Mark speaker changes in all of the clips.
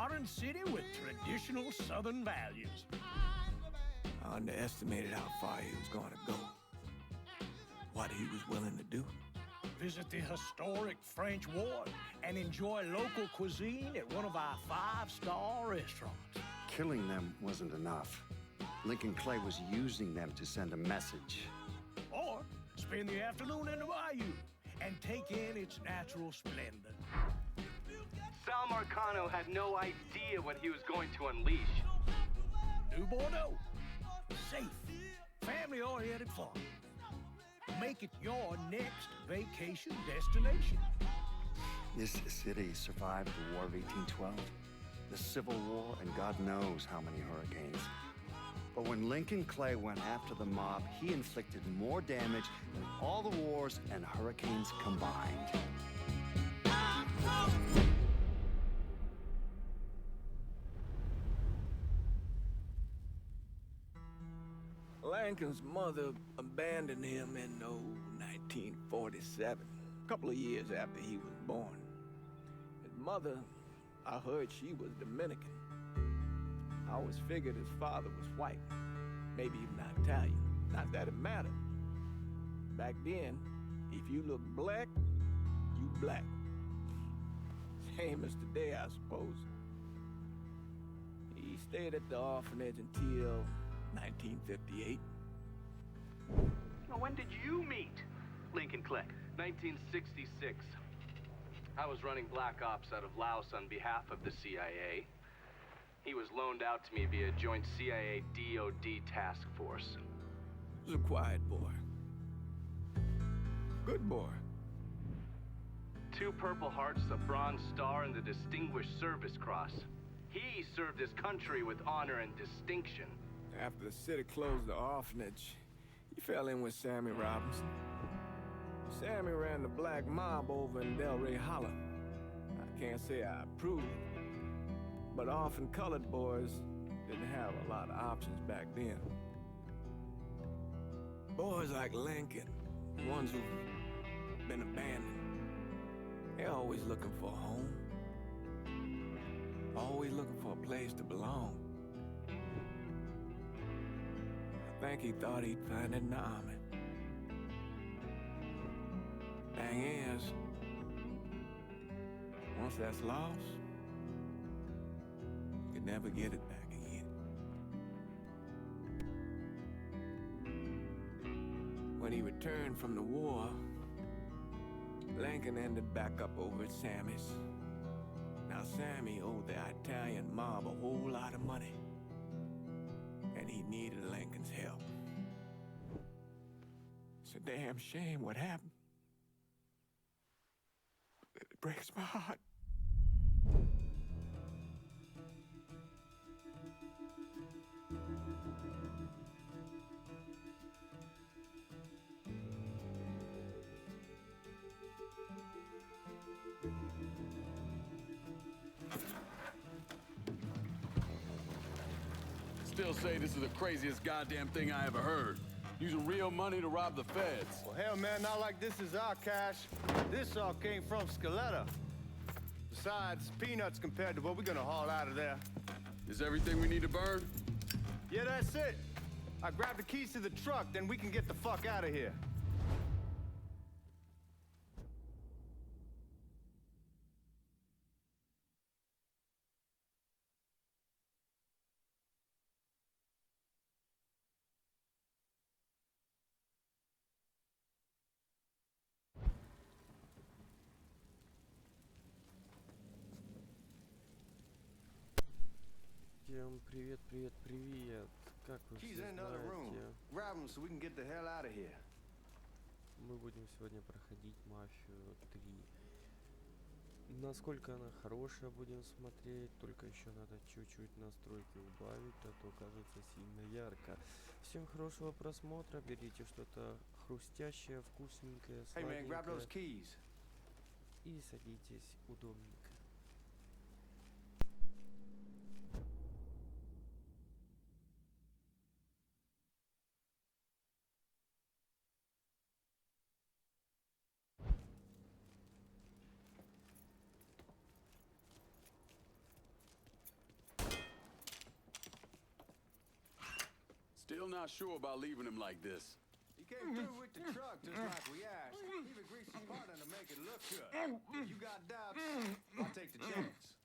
Speaker 1: modern city with traditional Southern values.
Speaker 2: I underestimated how far he was going to go. What he was willing to do.
Speaker 1: Visit the historic French Ward and enjoy local cuisine at one of our 5-star restaurants.
Speaker 3: Killing them wasn't enough. Lincoln Clay was using them to send a message.
Speaker 1: Or spend the afternoon in the bayou and take in its natural splendor.
Speaker 4: Sal Marcano had no idea what he was going to unleash.
Speaker 1: New Bordeaux. Safe, family-oriented fun. Make it your next vacation destination.
Speaker 3: This city survived the War of 1812, the Civil War, and God knows how many hurricanes. But when Lincoln Clay went after the mob, he inflicted more damage than all the wars and hurricanes combined.
Speaker 2: Lincoln's mother abandoned him in 1947, a couple of years after he was born. His mother, I heard she was Dominican. I always figured his father was white, maybe even Italian. Not that it mattered. Back then, if you look black, you black. Same as today, I suppose. He stayed at the orphanage until 1958.
Speaker 4: Well, when did you meet Lincoln Clay? 1966. I was running Black Ops out of Laos on behalf of the CIA. He was loaned out to me via joint CIA-DOD task force.
Speaker 2: He was a quiet boy. Good boy.
Speaker 4: 2 Purple Hearts, a Bronze Star, and the Distinguished Service Cross. He served his country with honor and distinction.
Speaker 2: After the city closed the orphanage, he fell in with Sammy Robinson. Sammy ran the black mob over in Delray Hollow. I can't say I approved, but orphan colored boys didn't have a lot of options back then. Boys like Lincoln, the ones who've been abandoned, they're always looking for a home. Always looking for a place to belong. I think he thought he'd find it in the army. Thing is, once that's lost, you can never get it back again. When he returned from the war, Lincoln ended back up over at Sammy's. Now Sammy owed the Italian mob a whole lot of money, and he needed Lincoln's help. It's a damn shame what happened. It breaks my heart.
Speaker 5: Still say this is the craziest goddamn thing I ever heard. Using real money to rob the feds.
Speaker 6: Well, hell, man, not like this is our cash. This all came from Scaletta. Besides, peanuts compared to what we're gonna haul out of there.
Speaker 5: Is everything we need to burn?
Speaker 6: Yeah, that's it. I grab the keys to the truck, then we can get the fuck out of here.
Speaker 7: Всем привет, привет, привет. Как вы все знаете,
Speaker 6: Grab them so we can get the hell out of here.
Speaker 7: мы будем сегодня проходить Мафию 3. Насколько она хорошая, будем смотреть. Только еще надо чуть-чуть настройки убавить, а то кажется сильно ярко. Всем хорошего просмотра. Берите что-то хрустящее, вкусненькое, сладенькое. И садитесь удобненько.
Speaker 5: not sure about leaving him like this.
Speaker 6: He came through with the truck just like we asked. Even greased his partner to make it look good. If you got doubts, I'll take the chance.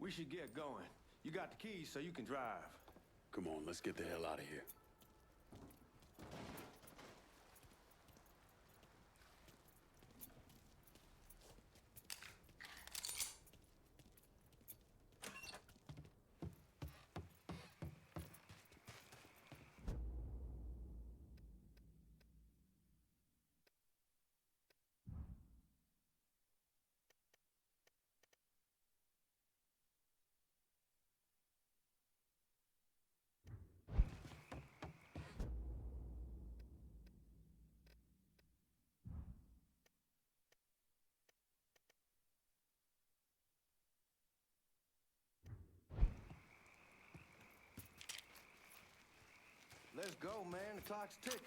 Speaker 6: We should get going. You got the keys so you can drive.
Speaker 5: Come on, let's get the hell out of here.
Speaker 6: Let's go, man. The clock's ticking.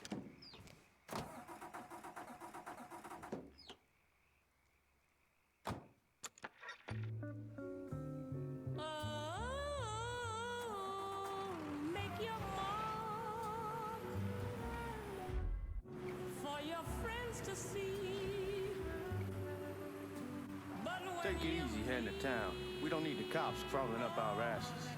Speaker 8: Make your mark for your friends to see. But when
Speaker 6: Take it
Speaker 8: you
Speaker 6: easy heading to town. We don't need the cops crawling up our asses.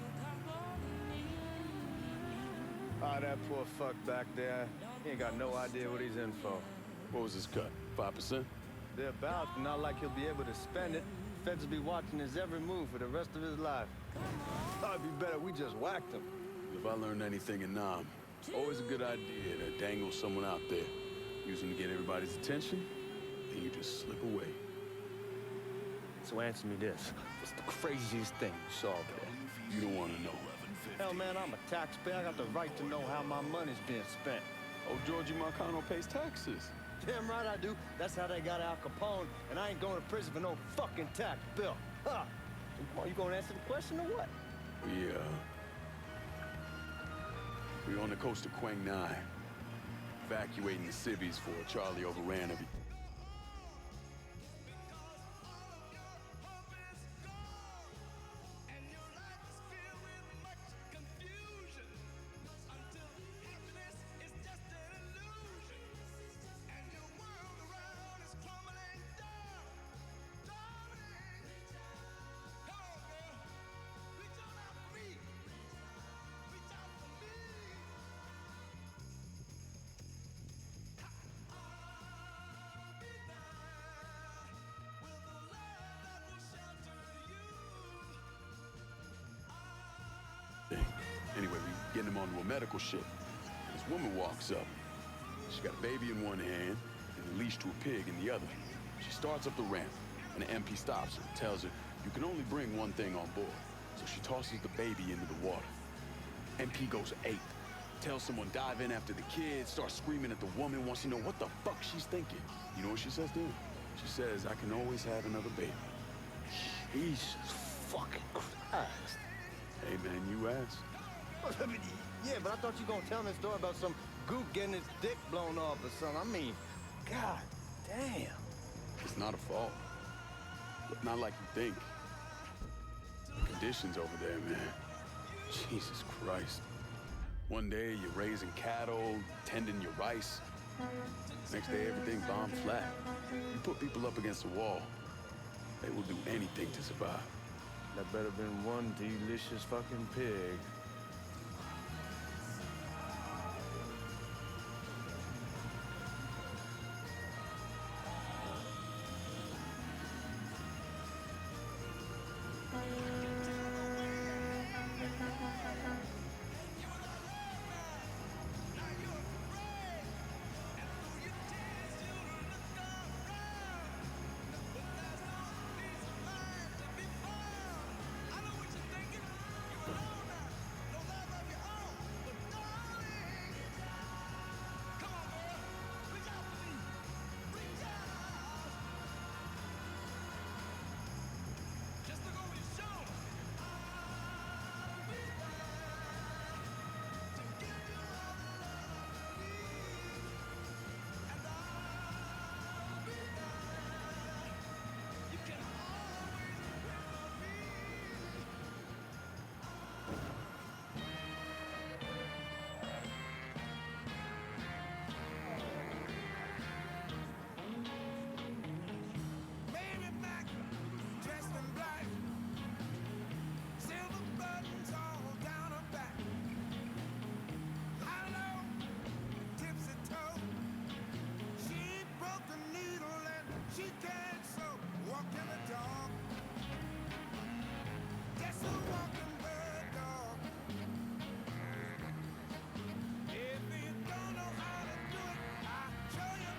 Speaker 6: Ah, that poor fuck back there. He ain't got no idea what he's in for.
Speaker 5: What was his cut? 5%?
Speaker 6: They're about, not like he'll be able to spend it. Feds will be watching his every move for the rest of his life. Thought it'd be better we just whacked him.
Speaker 5: If I learned anything in Nam, it's always a good idea to dangle someone out there. Use them to get everybody's attention, and you just slip away.
Speaker 6: So answer me this. What's the craziest thing you saw over there?
Speaker 5: You don't want to know.
Speaker 6: Hell, man, I'm a taxpayer. I got the right to know how my money's being spent.
Speaker 5: Oh, Georgie Marcano pays taxes.
Speaker 6: Damn right I do. That's how they got Al Capone, and I ain't going to prison for no fucking tax bill. Huh? So come on, you gonna answer the question or what?
Speaker 5: We're on the coast of Quang Nai, evacuating the civvies for Charlie overran everything. Anyway, we getting him onto a medical ship. This woman walks up. She got a baby in one hand and a leash to a pig in the other. She starts up the ramp, and the MP stops her and tells her, you can only bring one thing on board. So she tosses the baby into the water. MP goes ape. Tells someone dive in after the kid, starts screaming at the woman, wants to know what the fuck she's thinking. You know what she says to him? She says, I can always have another baby.
Speaker 6: Jesus fucking Christ.
Speaker 5: Hey man, you asked.
Speaker 6: Yeah, but I thought you were gonna tell me a story about some gook getting his dick blown off or something. I mean, god damn.
Speaker 5: It's not a fault. Not like you think. The conditions over there, man. Jesus Christ. One day you're raising cattle, tending your rice. Next day, everything bombed flat. You put people up against a wall, they will do anything to survive.
Speaker 6: That better been one delicious fucking pig.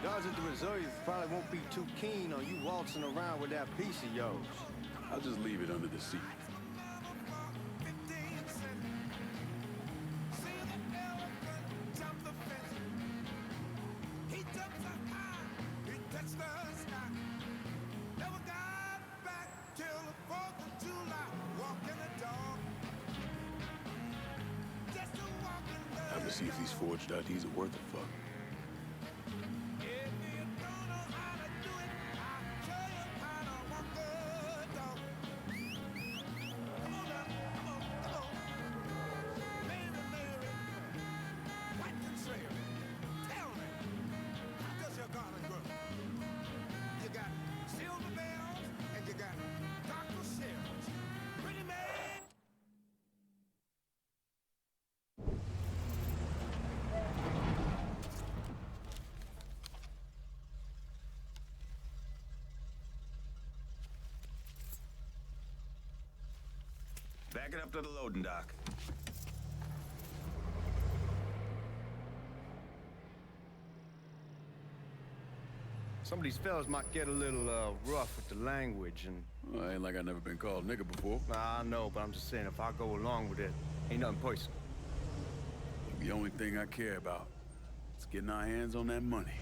Speaker 6: Guys at the reserve probably won't be too keen on you waltzing around with that piece of yours.
Speaker 5: I'll just leave it under the seat. Time to see if these forged IDs are worth a fuck.
Speaker 9: Back it up to the loading dock.
Speaker 6: Some of these fellas might get a little rough with the language and...
Speaker 5: Well, ain't like I never been called nigga before.
Speaker 6: Nah, I know, but I'm just saying if I go along with it, ain't nothing personal.
Speaker 5: The only thing I care about is getting our hands on that money.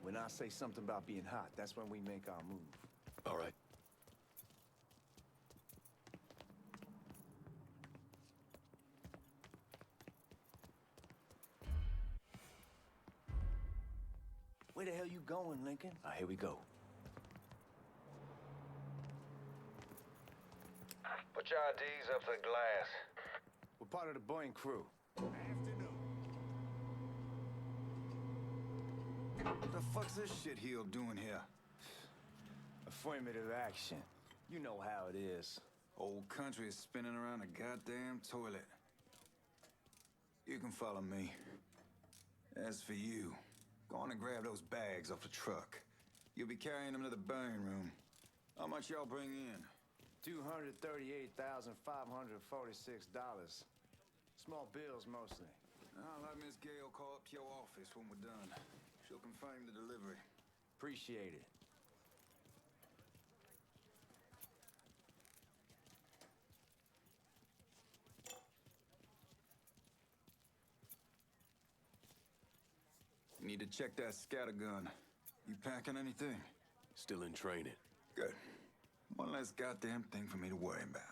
Speaker 9: When I say something about being hot, that's when we make our move.
Speaker 5: All right.
Speaker 9: Where the hell you going, Lincoln? Here we go.
Speaker 10: Put your IDs up to the glass.
Speaker 6: We're part of the Boeing crew.
Speaker 9: What the fuck's this shitheel doing here?
Speaker 6: Affirmative action. You know how it is.
Speaker 9: Old country is spinning around a goddamn toilet. You can follow me. As for you, go on and grab those bags off the truck. You'll be carrying them to the burn room. How much y'all bring in?
Speaker 6: $238,546. Small bills mostly.
Speaker 9: I'll have Miss Gale call up to your office when we're done. She'll confirm the delivery.
Speaker 6: Appreciate it.
Speaker 9: You need to check that scatter gun. You packing anything?
Speaker 5: Still in training.
Speaker 9: Good. One less goddamn thing for me to worry about.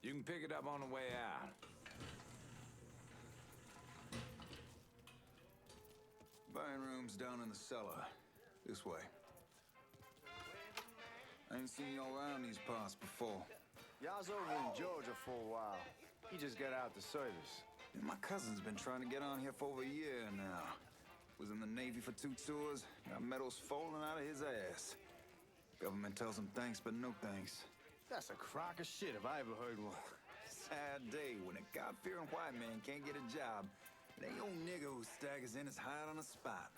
Speaker 10: You can pick it up on the way out.
Speaker 9: Buying rooms down in the cellar. This way. I ain't seen y'all around these parts before.
Speaker 6: Yeah, I was over in Georgia for a while. He just got out the service.
Speaker 9: Yeah, my cousin's been trying to get on here for over a year now. Was in the Navy for 2 tours, got medals falling out of his ass. Government tells him thanks, but no thanks.
Speaker 6: That's a crock of shit if I ever heard one.
Speaker 9: Sad day when a God-fearing white man can't get a job. And they old nigga who staggers in is hired on the spot.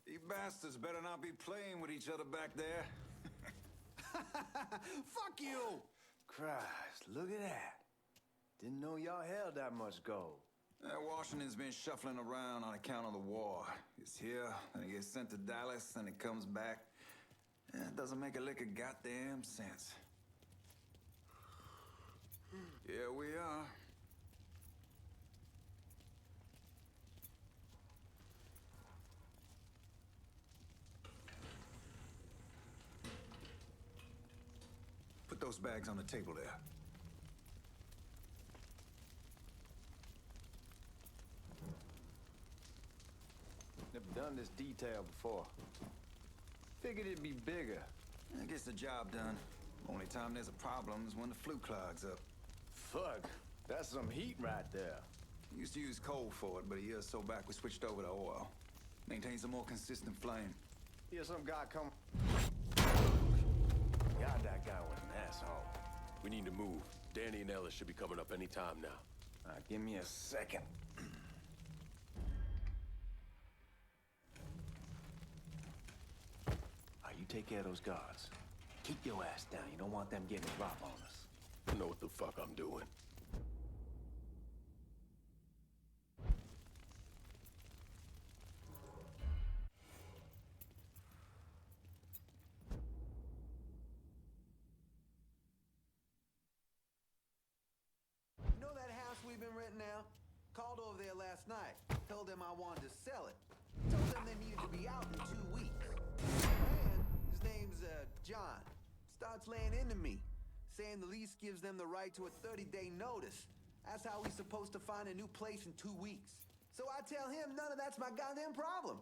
Speaker 9: You bastards better not be playing with each other back there.
Speaker 6: Fuck you! Christ, look at that. Didn't know y'all held that much gold.
Speaker 9: Washington's been shuffling around on account of the war. It's here, and it gets sent to Dallas, and it comes back. It doesn't make a lick of goddamn sense. Here we are. Put those bags on the table there.
Speaker 6: Never done this detail before. Figured it'd be bigger.
Speaker 9: It gets the job done. Only time there's a problem is when the flue clogs up.
Speaker 6: Fuck, that's some heat right there.
Speaker 9: Used to use coal for it, but a year or so back we switched over to oil. Maintains a more consistent flame.
Speaker 6: Hear some guy come. God, that guy was an asshole.
Speaker 5: We need to move. Danny and Ellis should be coming up any time now.
Speaker 6: Give me a second. You take care of those guards. Keep your ass down. You don't want them getting a drop on us.
Speaker 5: I know what the fuck I'm doing.
Speaker 11: You know that house we've been renting out? Called over there last night. Told them I wanted to sell it. Told them they needed to be out in 2 weeks. His name's John. Starts laying into me, saying the lease gives them the right to a 30-day notice. That's how he's supposed to find a new place in 2 weeks. So I tell him none of that's my goddamn problem.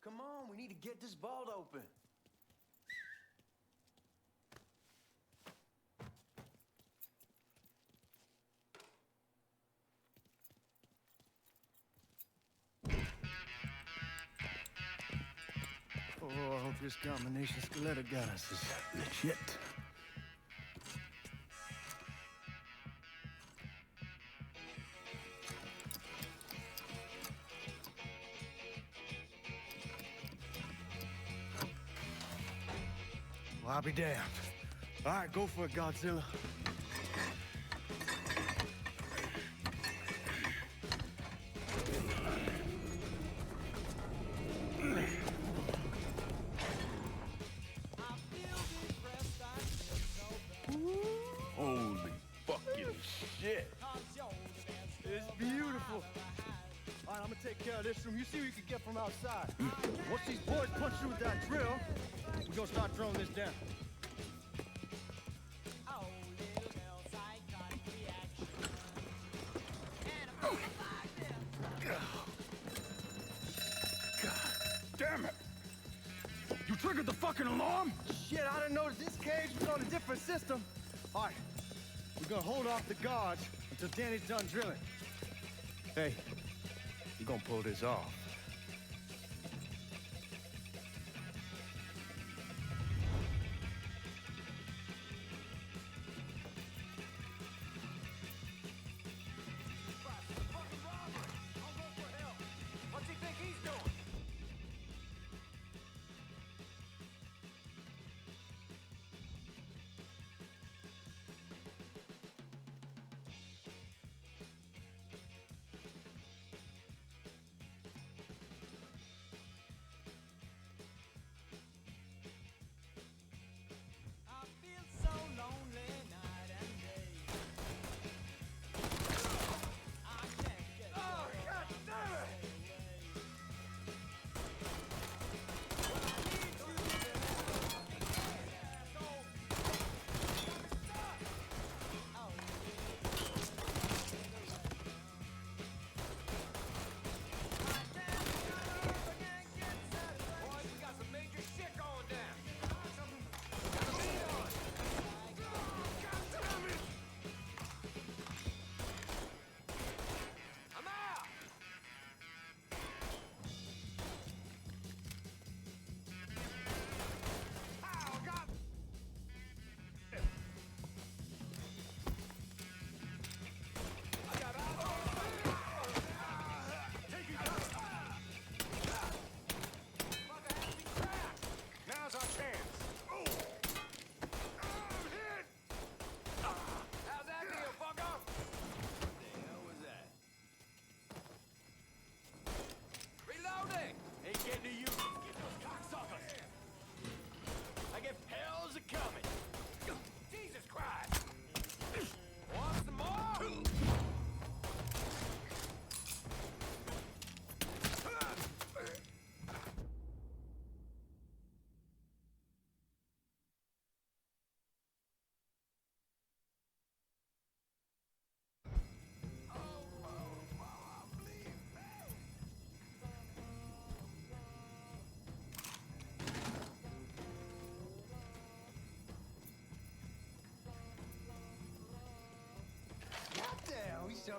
Speaker 11: Come on, we need to get this vault open.
Speaker 6: Oh, I hope this combination Scaletta got us is legit. Well, I'll be damned. All right, go for it, Godzilla.
Speaker 5: Holy fucking shit.
Speaker 6: It's beautiful. All right, I'm gonna take care of this room. You see what you can get from outside. Once these boys punch through with that drill, we're gonna start throwing this down.
Speaker 5: Damn it! You triggered the fucking alarm?
Speaker 6: Shit, I didn't notice this cage was on a different system. All right, we're gonna hold off the guards until Danny's done drilling. Hey, you're gonna pull this off.
Speaker 11: What's he think he's doing?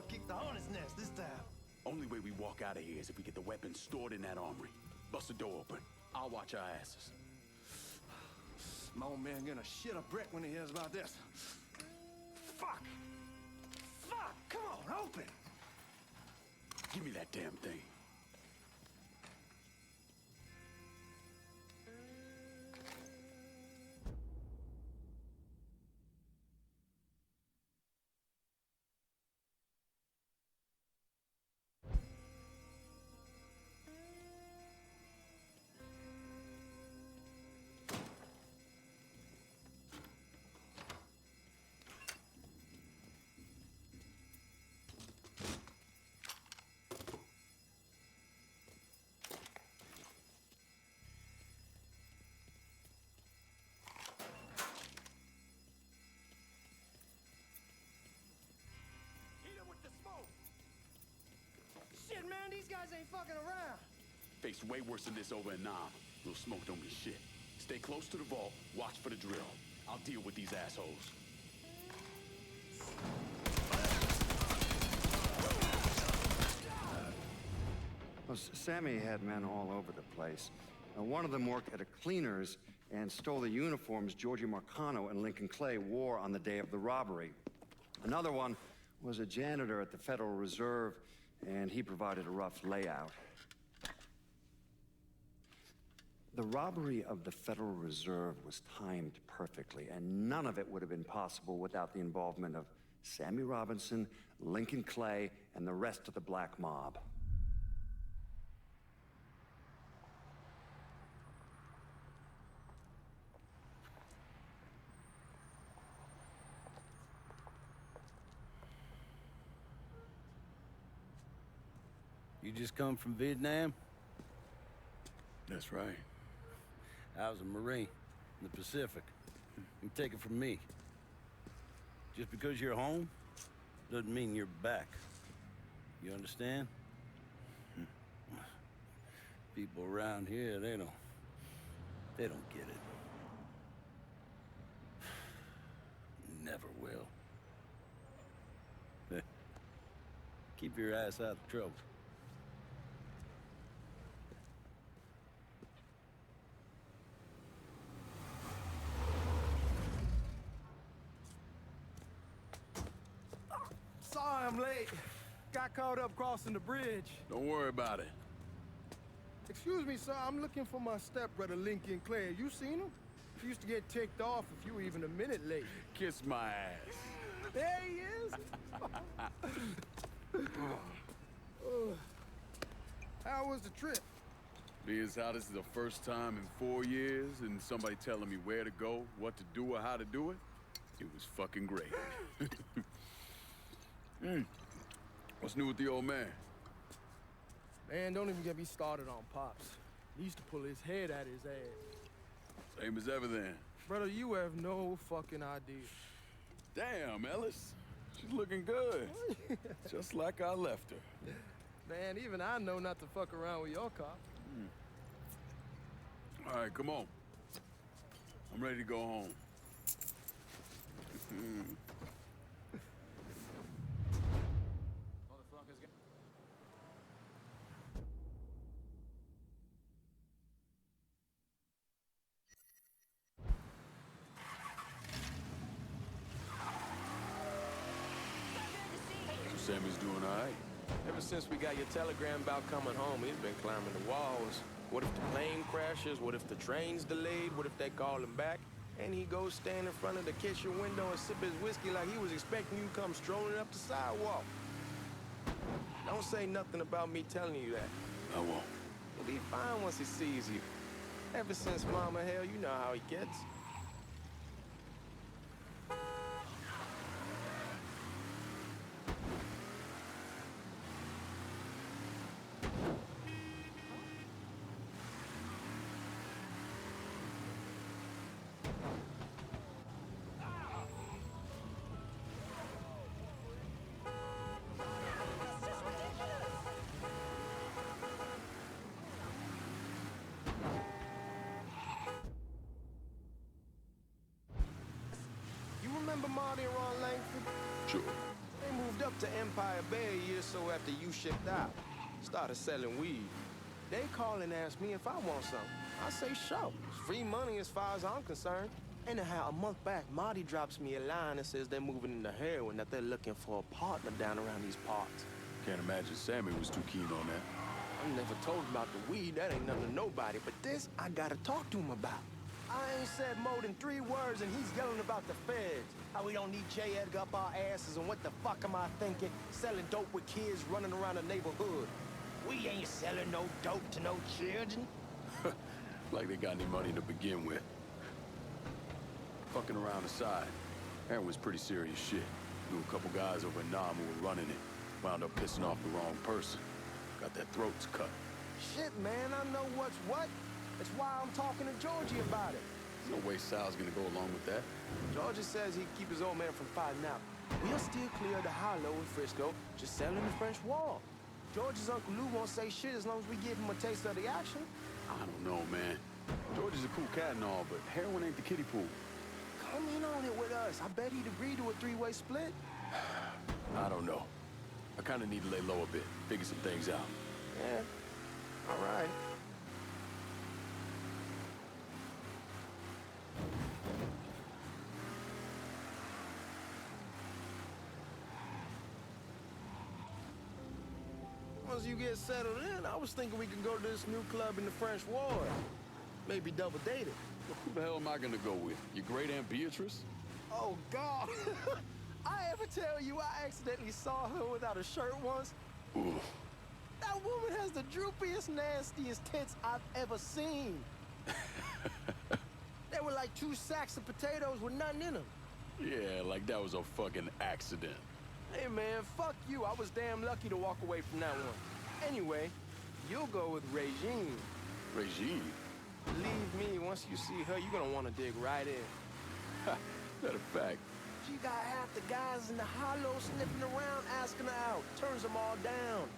Speaker 6: gonna kick the hornet's nest this time.
Speaker 5: Only way we walk out of here is if we get the weapons stored in that armory. Bust the door open. I'll watch our asses.
Speaker 6: My old man gonna shit a brick when he hears about this. Fuck! Fuck! Come on, open!
Speaker 5: Give me that damn thing.
Speaker 6: Shit, man, these guys ain't fucking around.
Speaker 5: Faced way worse than this over in Nam. Little smoke don't mean shit. Stay close to the vault, watch for the drill. I'll deal with these assholes.
Speaker 3: Well, Sammy had men all over the place. One of them worked at a cleaner's and stole the uniforms Georgie Marcano and Lincoln Clay wore on the day of the robbery. Another one was a janitor at the Federal Reserve, and he provided a rough layout. The robbery of the Federal Reserve was timed perfectly, and none of it would have been possible without the involvement of Sammy Robinson, Lincoln Clay, and the rest of the black mob.
Speaker 12: You just come from Vietnam?
Speaker 5: That's right.
Speaker 12: I was a Marine in the Pacific. You take it from me. Just because you're home doesn't mean you're back. You understand? People around here, they don't get it. Never will. Keep your ass out of trouble.
Speaker 6: Sorry I'm late. Got caught up crossing the bridge.
Speaker 5: Don't worry about it.
Speaker 6: Excuse me, sir. I'm looking for my stepbrother, Lincoln Clay. You seen him? He used to get ticked off if you were even a minute late.
Speaker 5: Kiss my ass.
Speaker 6: There he is. How was the trip?
Speaker 5: Being as how this is the first time in 4 years and somebody telling me where to go, what to do, or how to do it, it was fucking great. What's new with the old man?
Speaker 6: Man, don't even get me started on Pops. He used to pull his head out his ass.
Speaker 5: Same as ever then.
Speaker 6: Brother, you have no fucking idea.
Speaker 5: Damn, Ellis. She's looking good. Just like I left her.
Speaker 6: Man, even I know not to fuck around with your cop.
Speaker 5: All right, come on. I'm ready to go home. Sammy's doing all right.
Speaker 10: Ever since we got your telegram about coming home, he's been climbing the walls. What if the plane crashes? What if the train's delayed? What if they call him back? And he goes stand in front of the kitchen window and sip his whiskey like he was expecting you to come strolling up the sidewalk. Don't say nothing about me telling you that.
Speaker 5: I won't.
Speaker 10: He'll be fine once he sees you. Ever since Mama, hell, you know how he gets.
Speaker 6: Remember Marty and Ron Langford?
Speaker 5: Sure.
Speaker 10: They moved up to Empire Bay a year or so after you shipped out. Started selling weed. They call and ask me if I want some. I say sure. It's free money as far as I'm concerned. Anyhow, a month back, Marty drops me a line that says they're moving into heroin, that they're looking for a partner down around these parts.
Speaker 5: Can't imagine Sammy was too keen on that.
Speaker 10: I never told him about the weed, that ain't nothing to nobody, but this I gotta talk to him about. I ain't said more than 3 words and he's yelling about the feds. How we don't need J. Edgar up our asses, and what the fuck am I thinking? Selling dope with kids running around the neighborhood. We ain't selling no dope to no children.
Speaker 5: Like they got any money to begin with. Fucking around aside, heroin's pretty serious shit. Knew a couple guys over in Nam who were running it. Wound up pissing off the wrong person. Got their throats cut.
Speaker 10: Shit, man, I know what's what. That's why I'm talking to Georgie about it.
Speaker 5: There's no way Sal's gonna go along with that.
Speaker 10: Georgie says he'd keep his old man from fighting out. We'll still clear the hollow in Frisco, just selling the French Wall. George's Uncle Lou won't say shit as long as we give him a taste of the action.
Speaker 5: I don't know, man. George is a cool cat and all, but heroin ain't the kiddie pool.
Speaker 10: Come in on it with us. I bet he'd agree to a 3-way split.
Speaker 5: I don't know. I kinda need to lay low a bit, figure some things out.
Speaker 10: Yeah, all right. Once you get settled in, I was thinking we could go to this new club in the French Ward. Maybe double date it.
Speaker 5: Well, who the hell am I gonna go with? Your great Aunt Beatrice?
Speaker 10: Oh, God. I ever tell you I accidentally saw her without a shirt once?
Speaker 5: Ooh.
Speaker 10: That woman has the droopiest, nastiest tits I've ever seen. They were like 2 sacks of potatoes with nothing in them.
Speaker 5: Yeah, like that was a fucking accident.
Speaker 10: Hey, man, fuck you. I was damn lucky to walk away from that one. Anyway, you'll go with Regine.
Speaker 5: Regine?
Speaker 10: Believe me, once you see her, you're gonna want to dig right in.
Speaker 5: Matter of fact.
Speaker 10: She got half the guys in the hollow sniffing around, asking her out. Turns them all down.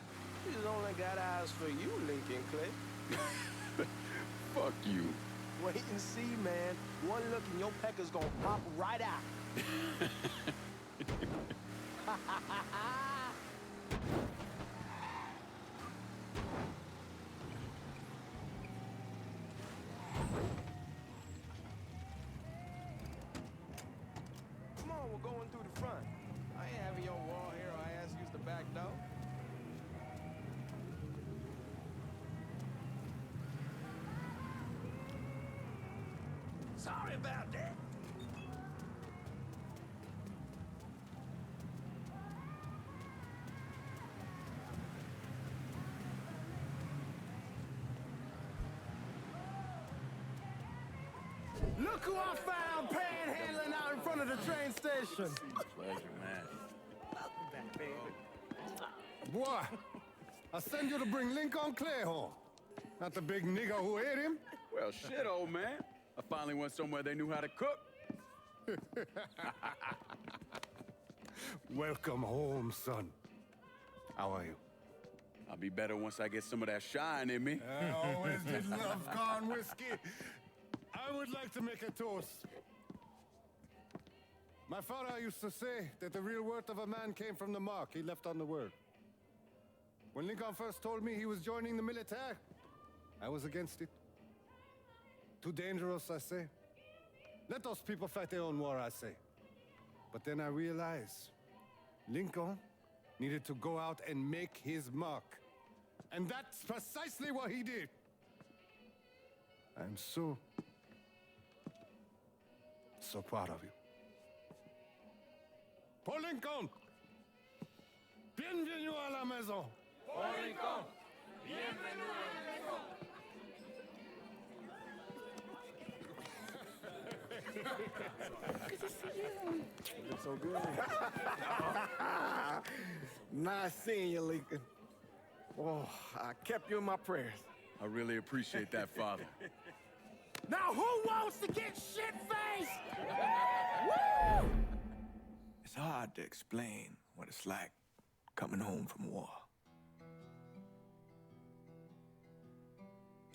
Speaker 10: She's only got eyes for you, Lincoln Clay.
Speaker 5: Fuck you.
Speaker 10: Wait and see, man. One look and your pecker's gonna pop right out. Come on, we're going through the front. I ain't having your wall here, or I ask you use the back door.
Speaker 1: Sorry about that.
Speaker 6: Look who I found panhandling out in front of the train station.
Speaker 12: Pleasure, man.
Speaker 1: Welcome back, baby.
Speaker 6: Boy, I send you to bring Lynn Clay home. Not the big nigger who ate him.
Speaker 5: Well, shit, old man. I finally went somewhere they knew how to cook.
Speaker 6: Welcome home, son. How are you?
Speaker 5: I'll be better once I get some of that shine in me.
Speaker 6: I always did love corn whiskey. I would like to make a toast. My father used to say that the real worth of a man came from the mark he left on the world. When Lincoln first told me he was joining the military, I was against it. Too dangerous, I say. Let those people fight their own war, I say. But then I realized Lincoln needed to go out and make his mark. And that's precisely what he did. I'm so proud of you. Paul Lincoln! Bienvenue à la maison!
Speaker 1: Paul Lincoln, bienvenue à la maison.
Speaker 6: Good to see you.
Speaker 10: You look so good.
Speaker 2: Nice seeing you, Lincoln. Oh, I kept you in my prayers.
Speaker 5: I really appreciate that, Father.
Speaker 6: Now who wants to get shit-faced?
Speaker 2: Woo! It's hard to explain what it's like coming home from war.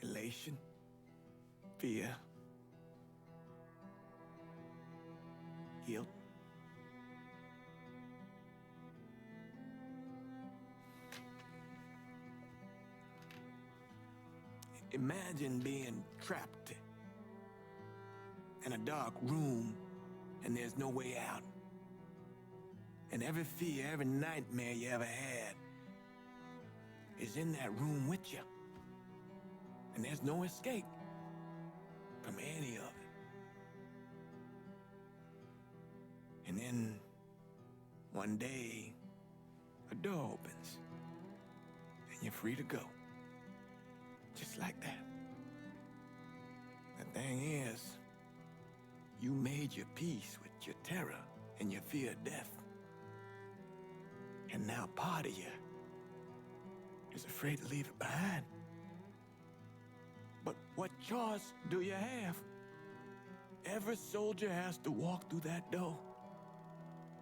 Speaker 2: Elation, fear, guilt. Imagine being trapped in a dark room and there's no way out. And every fear, every nightmare you ever had is in that room with you. And there's no escape from any of it. And then one day, a door opens and you're free to go. Just like that. The thing is, you made your peace with your terror and your fear of death. And now part of you is afraid to leave it behind. But what choice do you have? Every soldier has to walk through that door,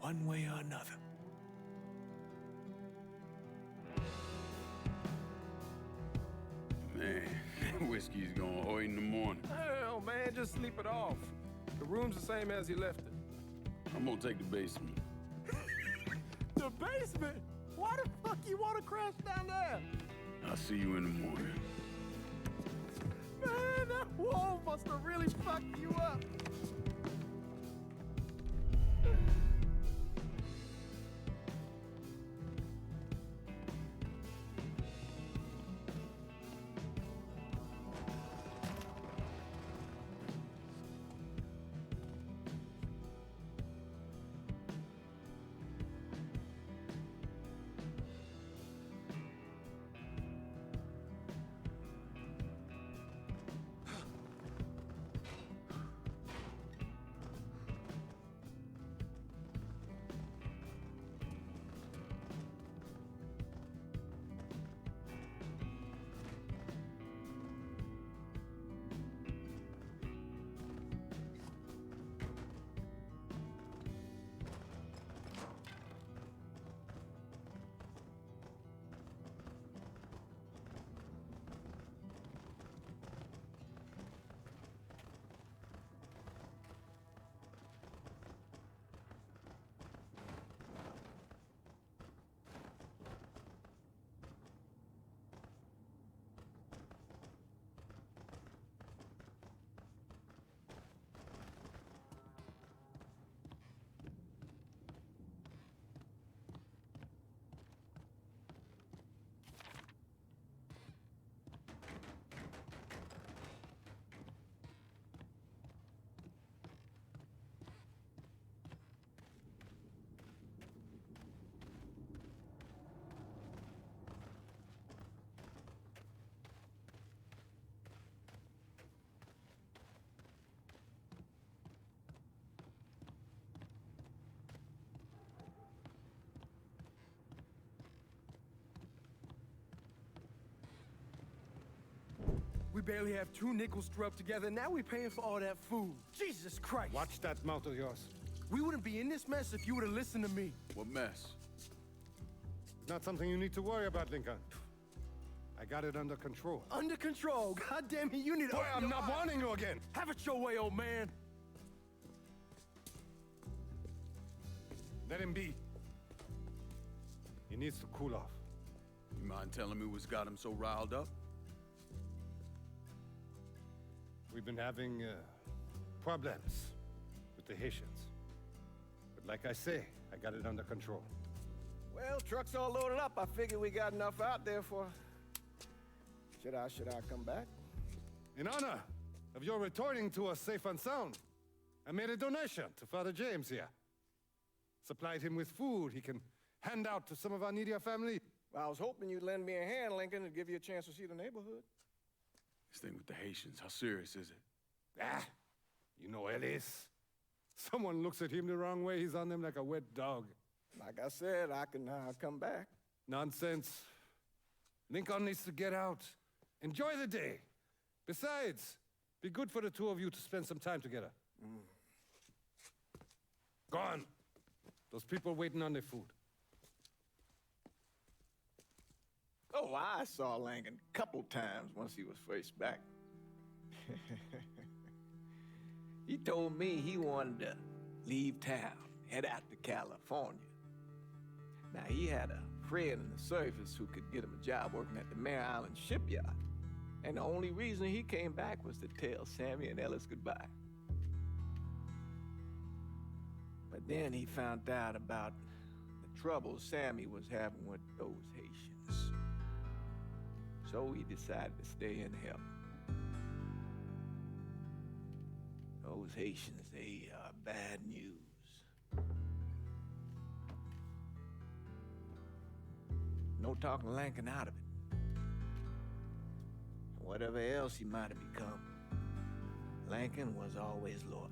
Speaker 2: one way or another.
Speaker 5: Man, whiskey's going oi in the morning.
Speaker 10: Hell, man, just sleep it off. The room's the same as you left it.
Speaker 5: I'm gonna take the basement.
Speaker 10: The basement? Why the fuck you want to crash down there?
Speaker 5: I'll see you in the morning.
Speaker 10: Man, that wall must have really fucked you up. We barely have 2 nickels to rub together. Now we're paying for all that food. Jesus Christ.
Speaker 6: Watch that mouth of yours.
Speaker 10: We wouldn't be in this mess if you would have listened to me.
Speaker 5: What mess?
Speaker 6: It's not something you need to worry about, Lincoln. I got it under control.
Speaker 10: Under control. God damn it, you need to...
Speaker 6: Boy, I'm not warning you again.
Speaker 10: Have it your way, old man.
Speaker 6: Let him be. He needs to cool off.
Speaker 5: You mind telling me what's got him so riled up?
Speaker 6: We've been having problems with the Haitians. But like I say, I got it under control.
Speaker 10: Well, truck's all loaded up. I figure we got enough out there for... Should I come back?
Speaker 6: In honor of your returning to us safe and sound, I made a donation to Father James here. Supplied him with food he can hand out to some of our needier family.
Speaker 10: Well, I was hoping you'd lend me a hand, Lincoln, and give you a chance to see the neighborhood.
Speaker 5: This thing with the Haitians, how serious is it?
Speaker 6: Ah, you know Ellis. Someone looks at him the wrong way, he's on them like a wet dog.
Speaker 10: Like I said, I can come back.
Speaker 6: Nonsense. Lincoln needs to get out. Enjoy the day. Besides, be good for the two of you to spend some time together. Go on. Those people waiting on their food.
Speaker 2: Oh, I saw Langan a couple times once he was first back. He told me he wanted to leave town, head out to California. Now, he had a friend in the service who could get him a job working at the Mare Island shipyard. And the only reason he came back was to tell Sammy and Ellis goodbye. But then he found out about the trouble Sammy was having with those Haitians. So he decided to stay and help. Those Haitians, they are bad news. No talking Lincoln out of it. Whatever else he might have become, Lincoln was always loyal.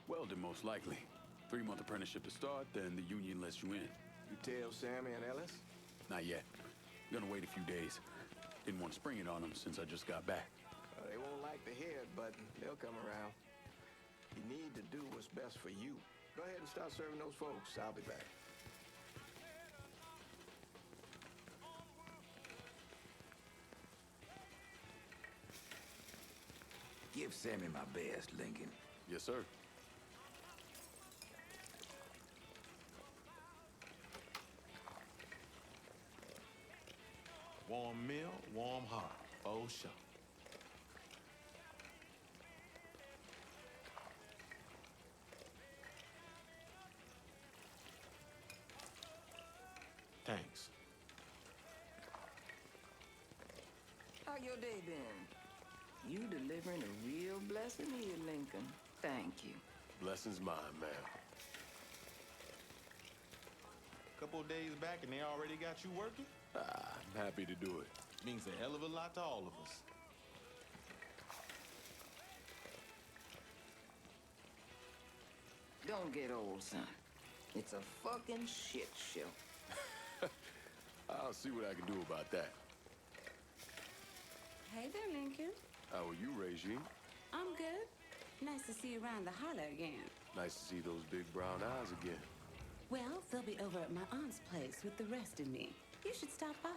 Speaker 5: Welding, most likely. 3-month apprenticeship to start, then the union lets you in.
Speaker 10: You tell Sammy and Ellis?
Speaker 5: Not yet. Gonna wait a few days. Didn't want to spring it on them since I just got back.
Speaker 10: They won't like to hear it, but they'll come around. You need to do what's best for you. Go ahead and start serving those folks. I'll be back.
Speaker 9: Give Sammy my best, Lincoln.
Speaker 5: Yes, sir.
Speaker 13: Warm meal, warm heart. Oh, sure. Thanks.
Speaker 14: How your day been? You delivering a real blessing here, Lincoln. Thank you.
Speaker 13: Blessings mine, ma'am. Couple of days back and they already got you working?
Speaker 5: I'm happy to do it.
Speaker 13: Means a hell of a lot to all of us.
Speaker 14: Don't get old, son. It's a fucking shit show.
Speaker 5: I'll see what I can do about that.
Speaker 8: Hey there, Lincoln.
Speaker 5: How are you, Regine?
Speaker 8: I'm good. Nice to see you around the holler again.
Speaker 5: Nice to see those big brown eyes again.
Speaker 8: Well, they'll be over at my aunt's place with the rest of me. You should stop by.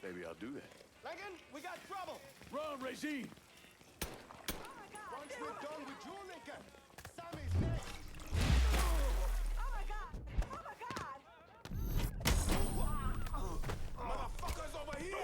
Speaker 5: Maybe I'll do that.
Speaker 10: Lincoln, we got trouble!
Speaker 5: Run, Regine!
Speaker 6: Once we're done with you, Lincoln, Sammy's next.
Speaker 8: Oh my God! Oh my God!
Speaker 13: Motherfuckers over here!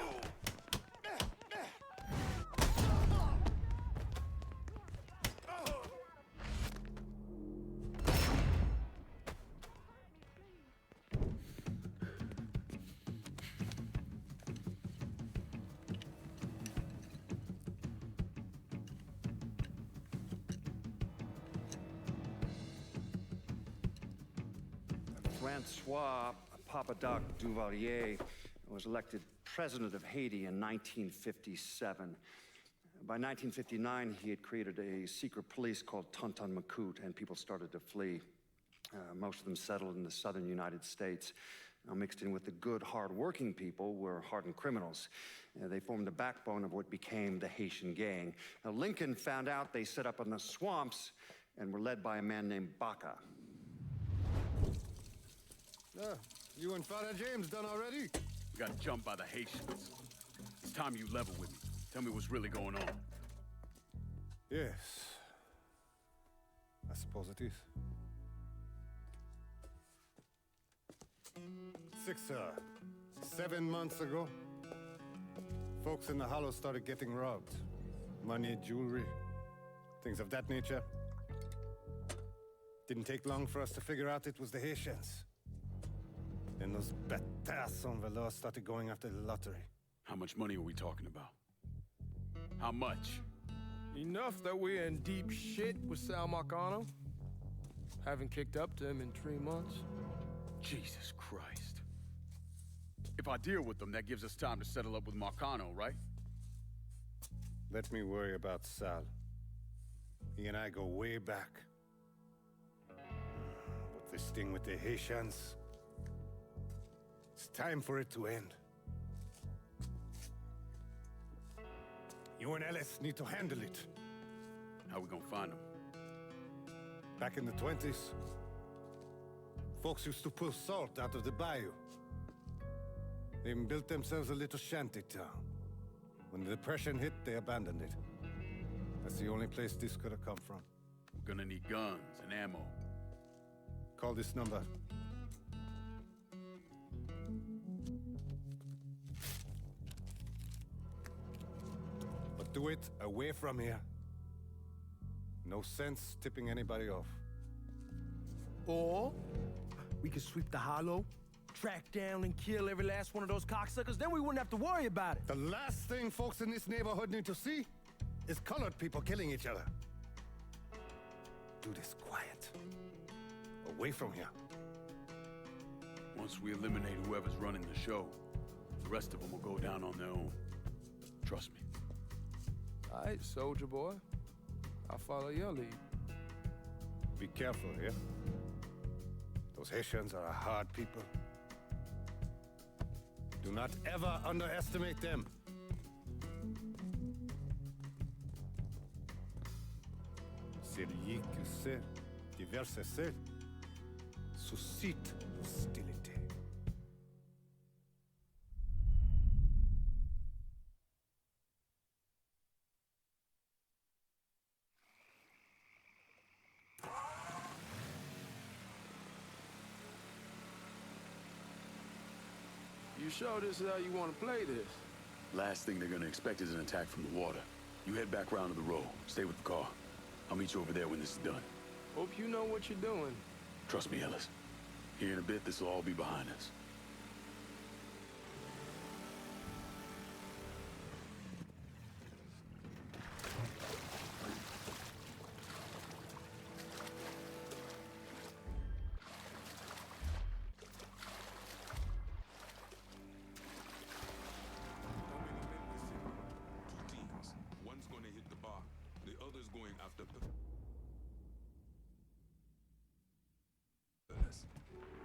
Speaker 3: Francois Papadoc Duvalier was elected president of Haiti in 1957. By 1959, he had created a secret police called Tonton Macoute, and people started to flee. Most of them settled in the southern United States. Now, mixed in with the good, hard-working people were hardened criminals. They formed the backbone of what became the Haitian gang. Now, Lincoln found out they set up in the swamps and were led by a man named Baca.
Speaker 6: You and Father James done already?
Speaker 5: We got jumped by the Haitians. It's time you level with me. Tell me what's really going on.
Speaker 6: Yes. I suppose it is. 7 months ago, folks in the Hollow started getting robbed. Money, jewelry, things of that nature. Didn't take long for us to figure out it was the Haitians. Then those bâtards en velours started going after the lottery.
Speaker 5: How much money are we talking about? How much?
Speaker 10: Enough that we're in deep shit with Sal Marcano. Haven't kicked up to him in 3 months.
Speaker 5: Jesus Christ. If I deal with them, that gives us time to settle up with Marcano, right?
Speaker 6: Let me worry about Sal. He and I go way back. But this thing with the Haitians, it's time for it to end. You and Ellis need to handle it.
Speaker 5: How we gonna find them?
Speaker 6: Back in the 20s, folks used to pull salt out of the bayou. They even built themselves a little shanty town. When the Depression hit, they abandoned it. That's the only place this could have come from.
Speaker 5: We're gonna need guns and ammo.
Speaker 6: Call this number. But do it away from here. No sense tipping anybody off.
Speaker 1: Or we could sweep the hollow, track down and kill every last one of those cocksuckers, then we wouldn't have to worry about it.
Speaker 6: The last thing folks in this neighborhood need to see is colored people killing each other. Do this quiet. Away from here.
Speaker 5: Once we eliminate whoever's running the show, the rest of them will go down on their own. Trust me.
Speaker 10: All right, soldier boy. I'll follow your lead.
Speaker 6: Be careful here. Those Haitians are a hard people. Do not ever underestimate them. Celui qui sait diverser seul suscite l'hostilité.
Speaker 10: You sure this is how you want to play this?
Speaker 5: Last thing they're gonna expect is an attack from the water. You head back round to the road. Stay with the car. I'll meet you over there when this is done.
Speaker 10: Hope you know what you're doing.
Speaker 5: Trust me, Ellis. Here in a bit, this will all be behind us.
Speaker 15: One's gonna hit the bar, the other's going after the...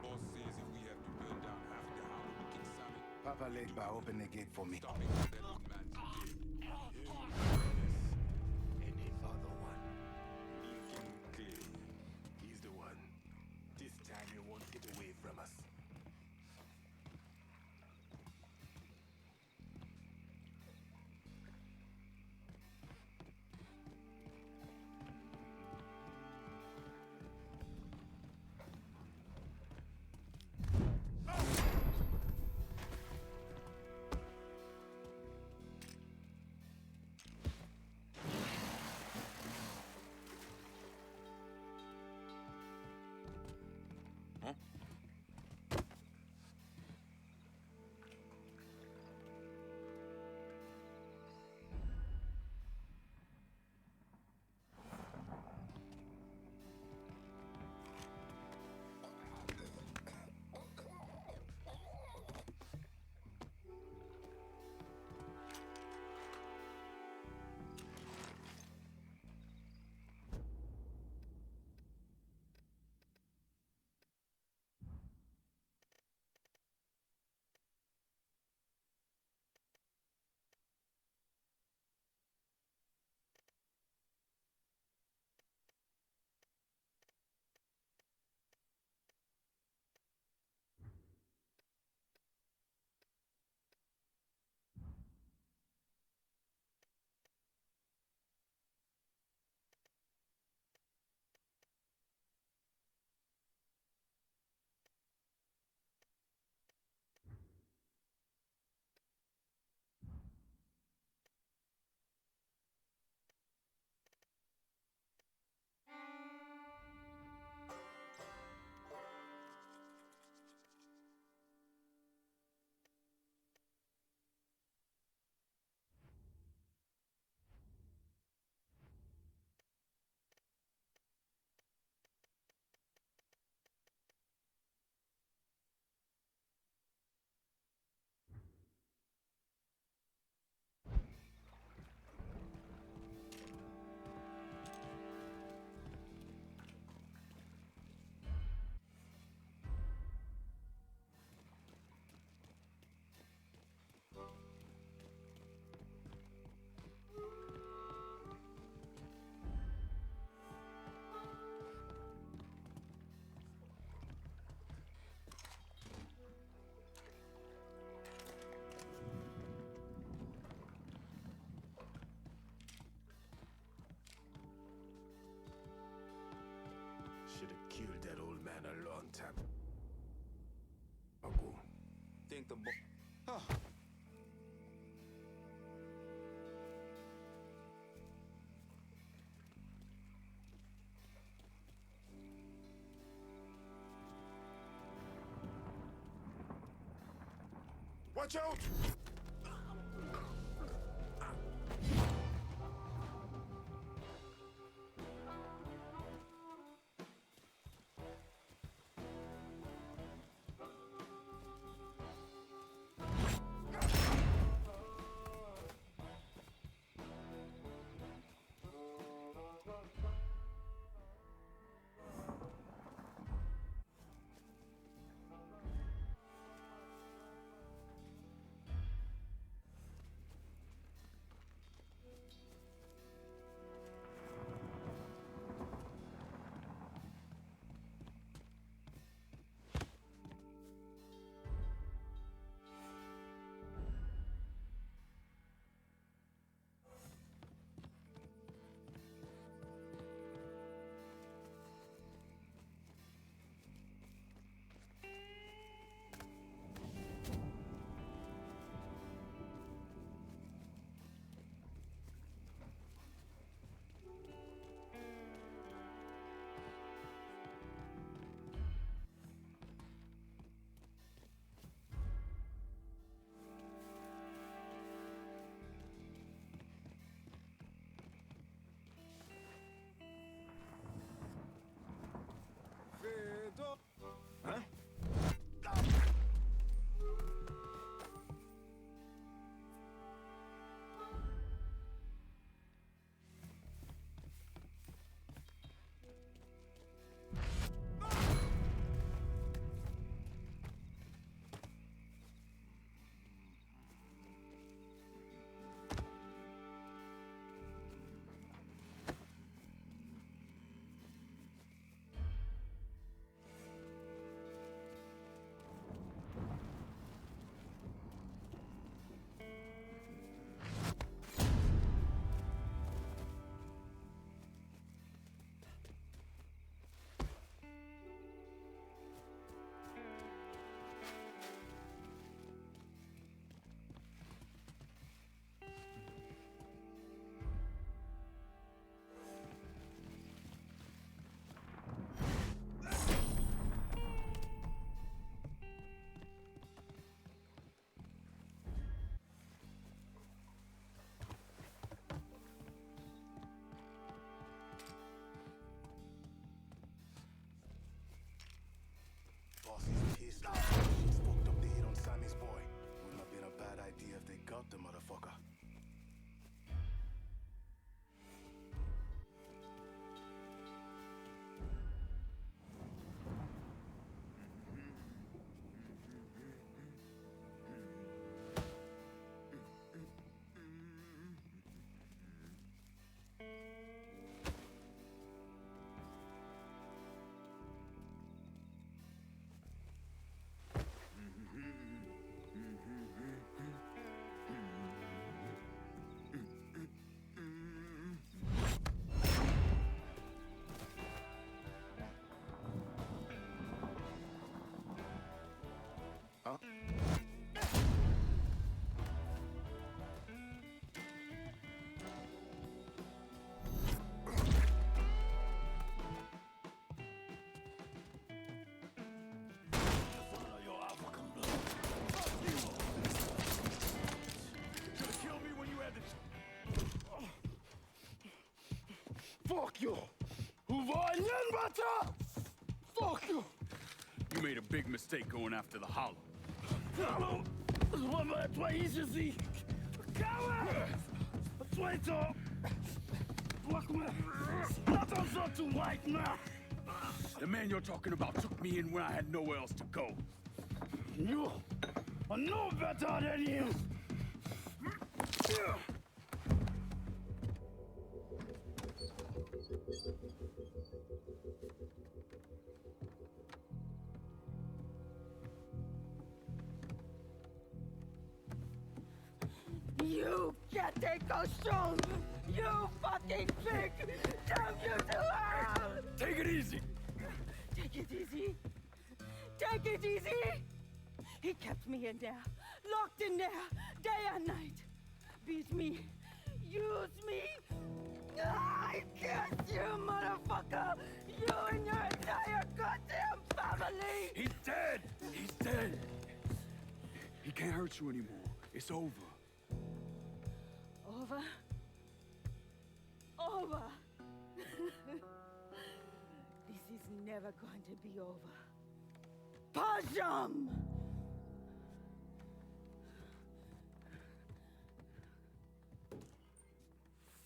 Speaker 15: Boss says if we have to burn down half the house, we can sell it.
Speaker 9: Papa Legba, open the gate for me.
Speaker 15: Stopping that old man today.
Speaker 16: Any other one? Lincoln Clay. He's the one. This time he won't get away from us. long time ago.
Speaker 9: Think the Huh.
Speaker 16: Watch out!
Speaker 9: Huh?
Speaker 16: She's fucked up the hit on Sammy's boy. Wouldn't have been a bad idea if they got the motherfucker.
Speaker 12: Fuck you! Fuck you!
Speaker 5: You made a big mistake going after the Hollow.
Speaker 12: Hollow! Твои языки! Твои-то! Not too late now!
Speaker 5: The man you're talking about took me in when I had nowhere else to go.
Speaker 12: You are no better than him!
Speaker 17: You can't take those stones! You fucking pig! Damn you to hell!
Speaker 5: Take it easy!
Speaker 17: Take it easy? Take it easy. He kept me in there, locked in there, day and night. Beat me, use me. I curse you, motherfucker. You and your entire goddamn family.
Speaker 5: He's dead! He's dead! He can't hurt you anymore. It's over.
Speaker 17: Over? Over. This is never going to be over. Pajam!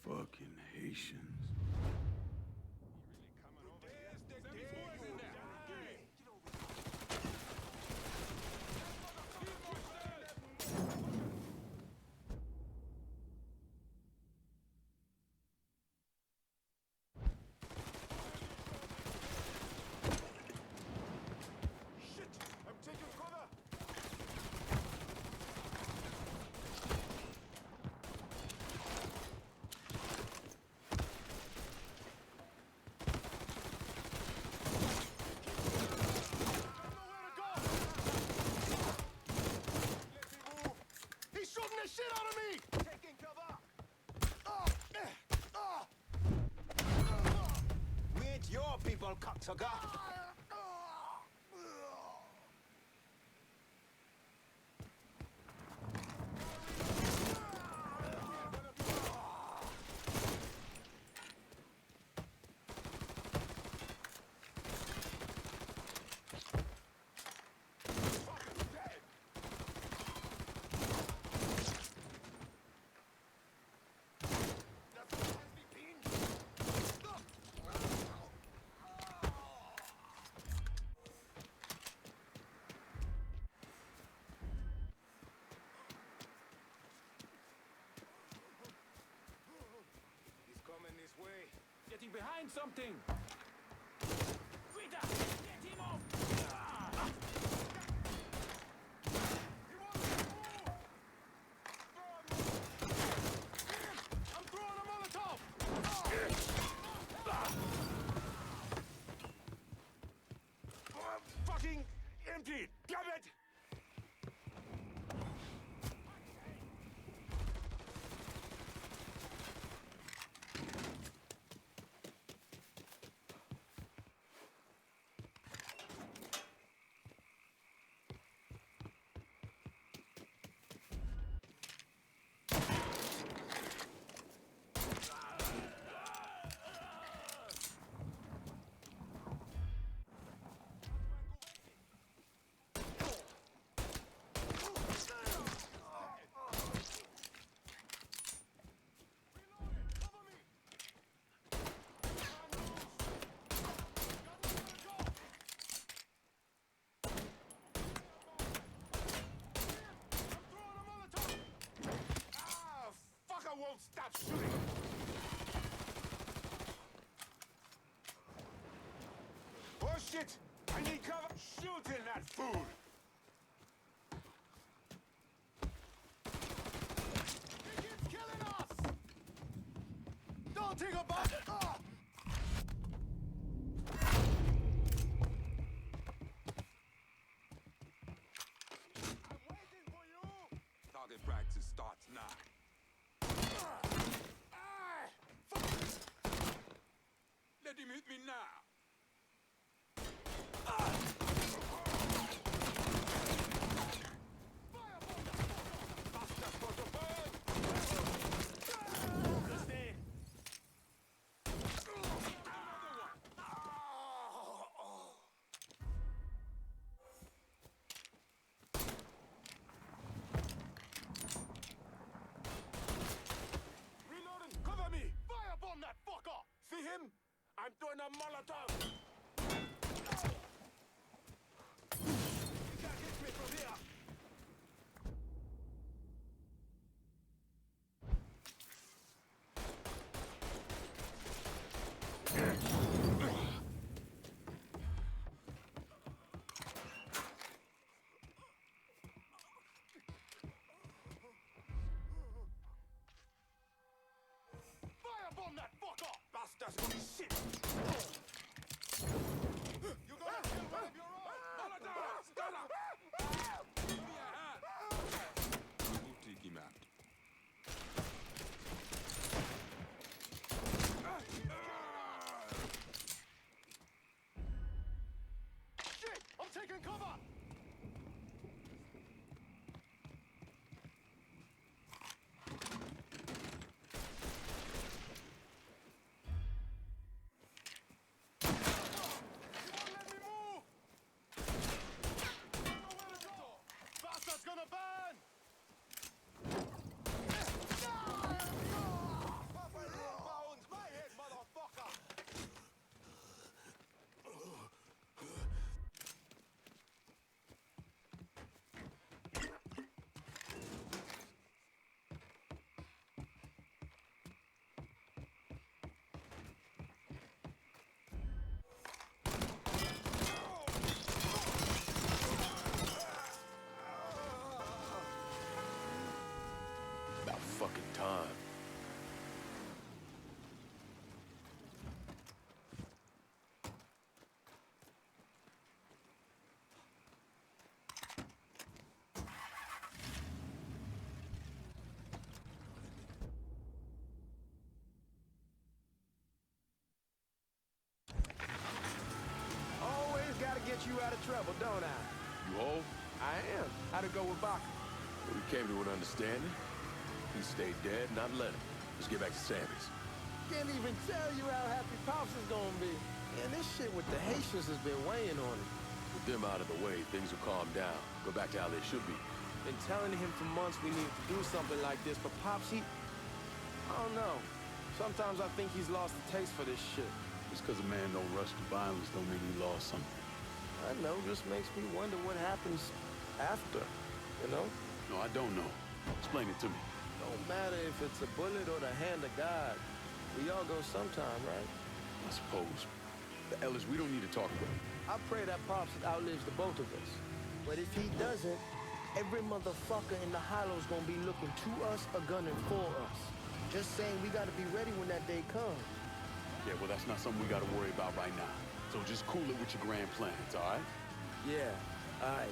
Speaker 5: Fucking Haitians.
Speaker 1: Shit out of me! Taking cover!
Speaker 9: We ain't your people, cocksucker!
Speaker 16: Getting behind something! Rita, get him off!
Speaker 1: I'm throwing a Molotov!
Speaker 16: Fucking empty! Damn it! Won't stop shooting! Oh shit! I need cover! Shooting that food!
Speaker 1: He keeps killing us! Don't think about it!
Speaker 16: I'm waiting for you! Target practice starts now. Let him hit me now. Reloading, cover me! Firebomb that fucker! See him? I'm throwing a Molotov! You can't hit me from here! Firebomb that fucker! Bastards gonna shit!
Speaker 6: Taking cover! Bastard's gonna burn! Bones, my head, motherfucker!
Speaker 5: About fucking time.
Speaker 2: Always gotta get you out of trouble, don't I?
Speaker 5: You hold?
Speaker 2: I am. How'd it go with Baka?
Speaker 5: We came to an understanding. He stayed dead, not let him. Let's get back to Sammy's.
Speaker 2: Can't even tell you how happy Pops is gonna be. Man, this shit with the Haitians has been weighing on him.
Speaker 5: With them out of the way, things will calm down. Go back to how they should be.
Speaker 2: Been telling him for months we need to do something like this, but Pops, I don't know. Sometimes I think he's lost the taste for this shit.
Speaker 5: Just because a man don't rush to violence don't mean he lost something.
Speaker 2: I know, just makes me wonder what happens after, you know?
Speaker 5: No, I don't know. Explain it to me.
Speaker 2: Don't matter if it's a bullet or the hand of God. We all go sometime, right?
Speaker 5: I suppose. The Ellis, we don't need to talk about it.
Speaker 2: I pray that Pops outlives the both of us. But if he doesn't, every motherfucker in the hollow's gonna be looking to us or gunning for us. Just saying we gotta be ready when that day comes.
Speaker 5: Yeah, well, that's not something we gotta worry about right now. So just cool it with your grand plans, all right?
Speaker 2: Yeah, all right.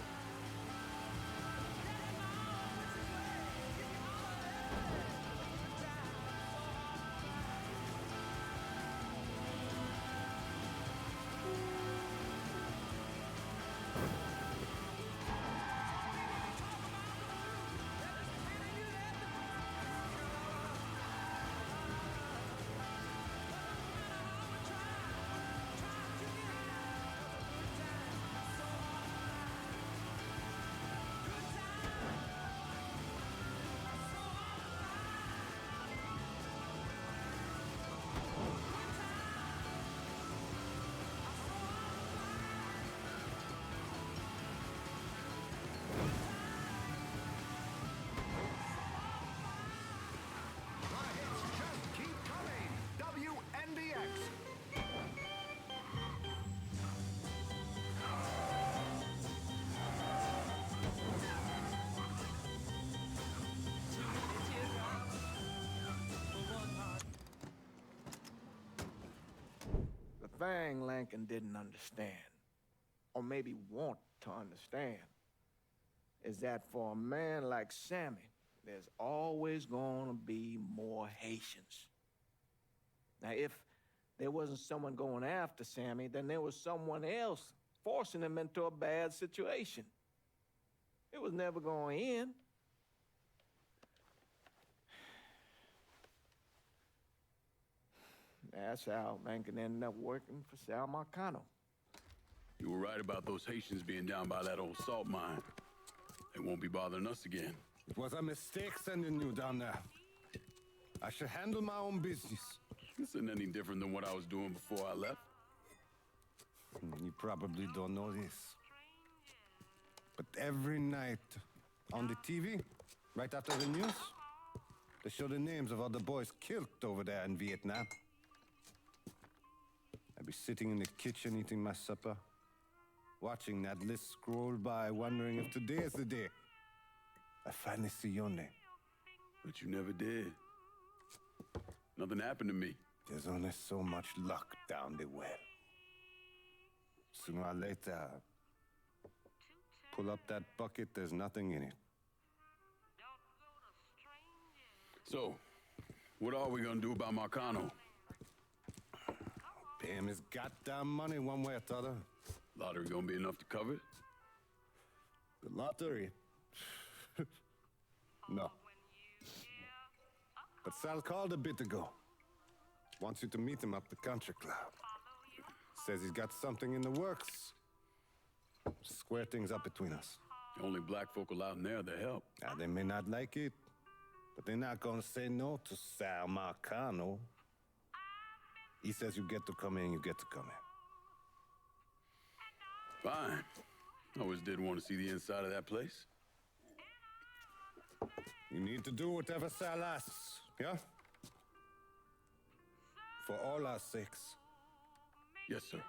Speaker 2: The thing Lincoln didn't understand, or maybe want to understand, is that for a man like Sammy, there's always gonna be more Haitians. Now, if there wasn't someone going after Sammy, then there was someone else forcing him into a bad situation. It was never going to end. That's how Lincoln ended up working for Sal Marcano.
Speaker 5: You were right about those Haitians being down by that old salt mine. They won't be bothering us again.
Speaker 6: It was a mistake sending you down there. I should handle my own business.
Speaker 5: This isn't any different than what I was doing before I left.
Speaker 6: You probably don't know this. But every night on the TV, right after the news, they show the names of all the boys killed over there in Vietnam. I'd be sitting in the kitchen eating my supper, watching that list scroll by, wondering if today is the day I finally see your name.
Speaker 5: But you never did. Nothing happened to me.
Speaker 6: There's only so much luck down the well. Sooner or later, pull up that bucket, there's nothing in it.
Speaker 5: So, what are we gonna do about Marcano?
Speaker 6: Pay him his goddamn money one way or the other.
Speaker 5: Lottery gonna be enough to cover it?
Speaker 6: The lottery? No. But Sal called a bit ago. Wants you to meet him up the country club. Says he's got something in the works. Square things up between us.
Speaker 5: The only black folk allowed in there to help.
Speaker 6: Now, they may not like it, but they're not gonna say no to Sal Marcano. He says you get to come in, you get to come in.
Speaker 5: Fine. Always did want to see the inside of that place.
Speaker 6: You need to do whatever Sal asks, yeah? For all our sakes.
Speaker 5: Yes, sir.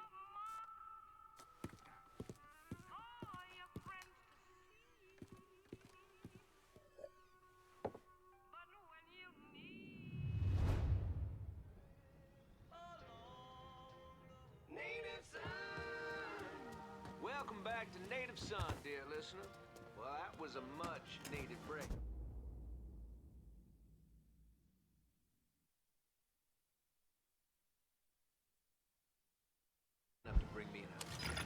Speaker 11: Welcome back to Native Son, dear listener. Well, that was a much-needed break. Enough to bring me in a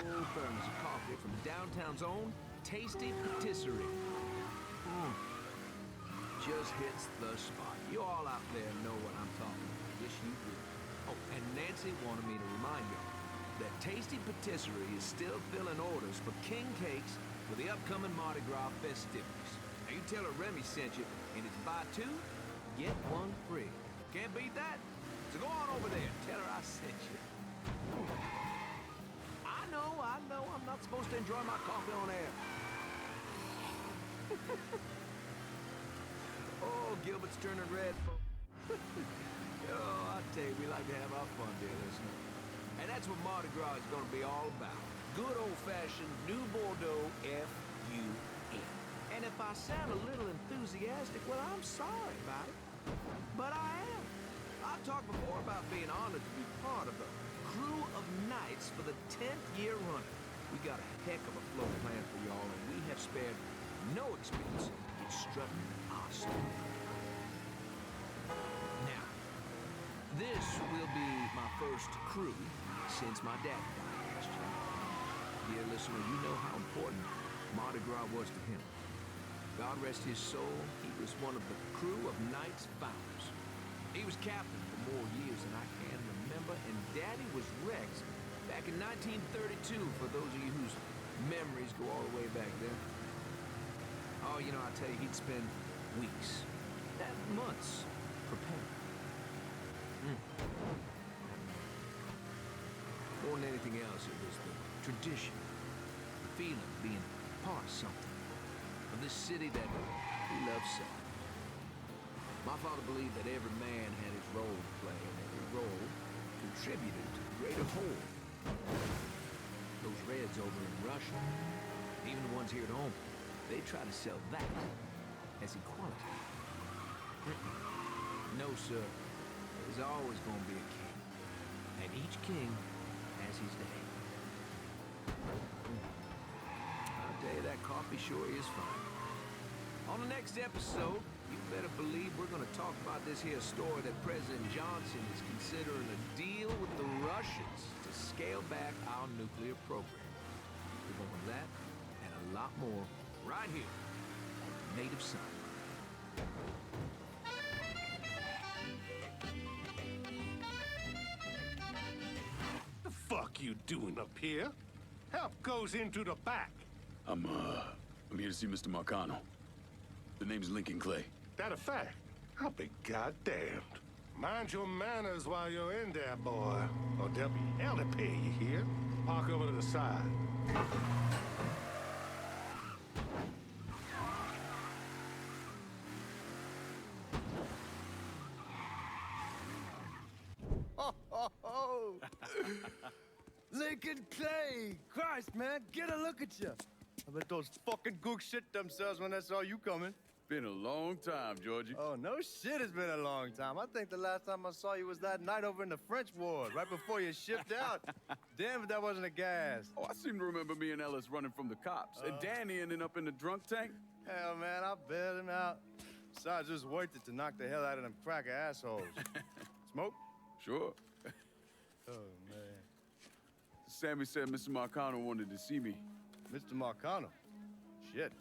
Speaker 11: full thermos of coffee from downtown's own Tasty Patisserie. Just hits the spot. You all out there know what I'm talking about. Yes, you do. Oh, and Nancy wanted me to remind y'all that Tasty Patisserie is still filling orders for king cakes for the upcoming Mardi Gras festivities. Now you tell her Remy sent you, and it's buy two, get one free. Can't beat that? So go on over there, tell her I sent you. I know, I'm not supposed to enjoy my coffee on air. Oh, Gilbert's turning red. Oh, I tell you, we like to have our fun, dear listener. And that's what Mardi Gras is going to be all about. Good old-fashioned New Bordeaux F-U-N. And if I sound a little enthusiastic, well, I'm sorry about it. But I am. I've talked before about being honored to be part of the crew of knights for the 10th year running. We got a heck of a float plan for y'all, and we have spared no expense in strutting our story. Now, this will be my first crew since my dad died last year. Dear listener, you know how important Mardi Gras was to him. God rest his soul, he was one of the crew of Knights founders. He was captain for more years than I can remember, and Daddy was Rex back in 1932, for those of you whose memories go all the way back there. Oh, you know, I tell you, he'd spend weeks, months, preparing. More than anything else, it was the tradition, the feeling of being part of something, of this city that we love so. My father believed that every man had his role to play, and every role contributed to the greater whole. Those Reds over in Russia, even the ones here at home, they try to sell that as equality. No, sir. There's always going to be a king, and each king has his day. I'll tell you, that coffee sure is fine. On the next episode, you better believe we're going to talk about this here story that President Johnson is considering a deal with the Russians to scale back our nuclear program. We're going to that and a lot more right here on Native Son.
Speaker 16: The fuck you doing up here? Help goes into the back.
Speaker 5: I'm here to see Mr. Marcano. The name's Lincoln Clay.
Speaker 16: That a fact? I'll be goddamned. Mind your manners while you're in there, boy. Or there'll be hell to pay, you hear? Park over to the side.
Speaker 1: Lincoln Clay! Christ, man, get a look at you. I bet those fucking gooks shit themselves when they saw you coming.
Speaker 5: Been a long time, Georgie.
Speaker 1: Oh, no shit, it's been a long time. I think the last time I saw you was that night over in the French ward, right before you shipped out. Damn if that wasn't a gas.
Speaker 5: Oh, I seem to remember me and Ellis running from the cops. And Danny ending up in the drunk tank.
Speaker 1: Hell, man, I bailed him out. Besides, just worth it to knock the hell out of them cracker assholes. Smoke?
Speaker 5: Sure.
Speaker 1: Oh, man.
Speaker 5: Sammy said Mr. Marcano wanted to see me.
Speaker 1: Mr. Marcano?
Speaker 6: Shit.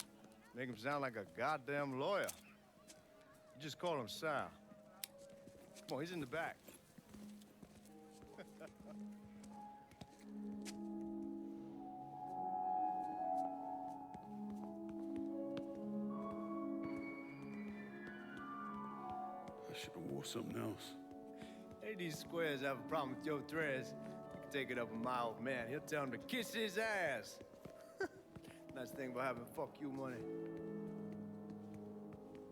Speaker 6: Make him sound like a goddamn lawyer. You just call him Sal. Come on, he's in the back.
Speaker 5: I should have wore something else.
Speaker 6: Hey, these squares have a problem with your threads. You can take it up with my old man. He'll tell him to kiss his ass. Nice thing about having fuck you money.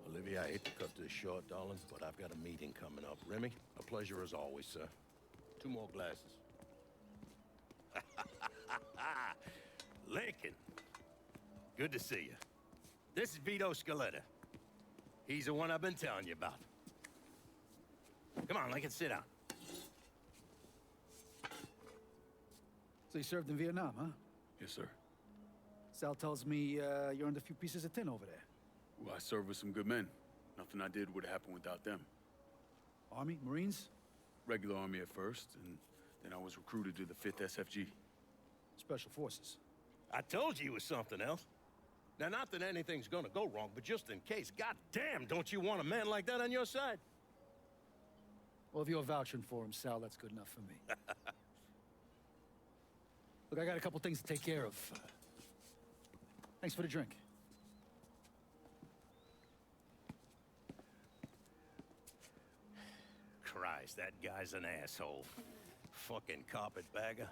Speaker 12: Olivia, I hate to cut this short, darling, but I've got a meeting coming up. Remy, a pleasure as always, sir. 2 more glasses. Lincoln, good to see you. This is Vito Scaletta. He's the one I've been telling you about. Come on, Lincoln, sit down.
Speaker 18: So you served in Vietnam, huh?
Speaker 5: Yes, sir.
Speaker 18: Sal tells me you earned a few pieces of tin over there.
Speaker 5: Well, I served with some good men. Nothing I did would have happened without them.
Speaker 18: Army? Marines?
Speaker 5: Regular Army at first, and then I was recruited to the 5th SFG.
Speaker 18: Special Forces.
Speaker 12: I told you it was something else. Now, not that anything's gonna go wrong, but just in case, goddamn, don't you want a man like that on your side?
Speaker 18: Well, if you're vouching for him, Sal, that's good enough for me. Look, I got a couple things to take care of. Thanks for the drink.
Speaker 12: Christ, that guy's an asshole. Fucking carpetbagger.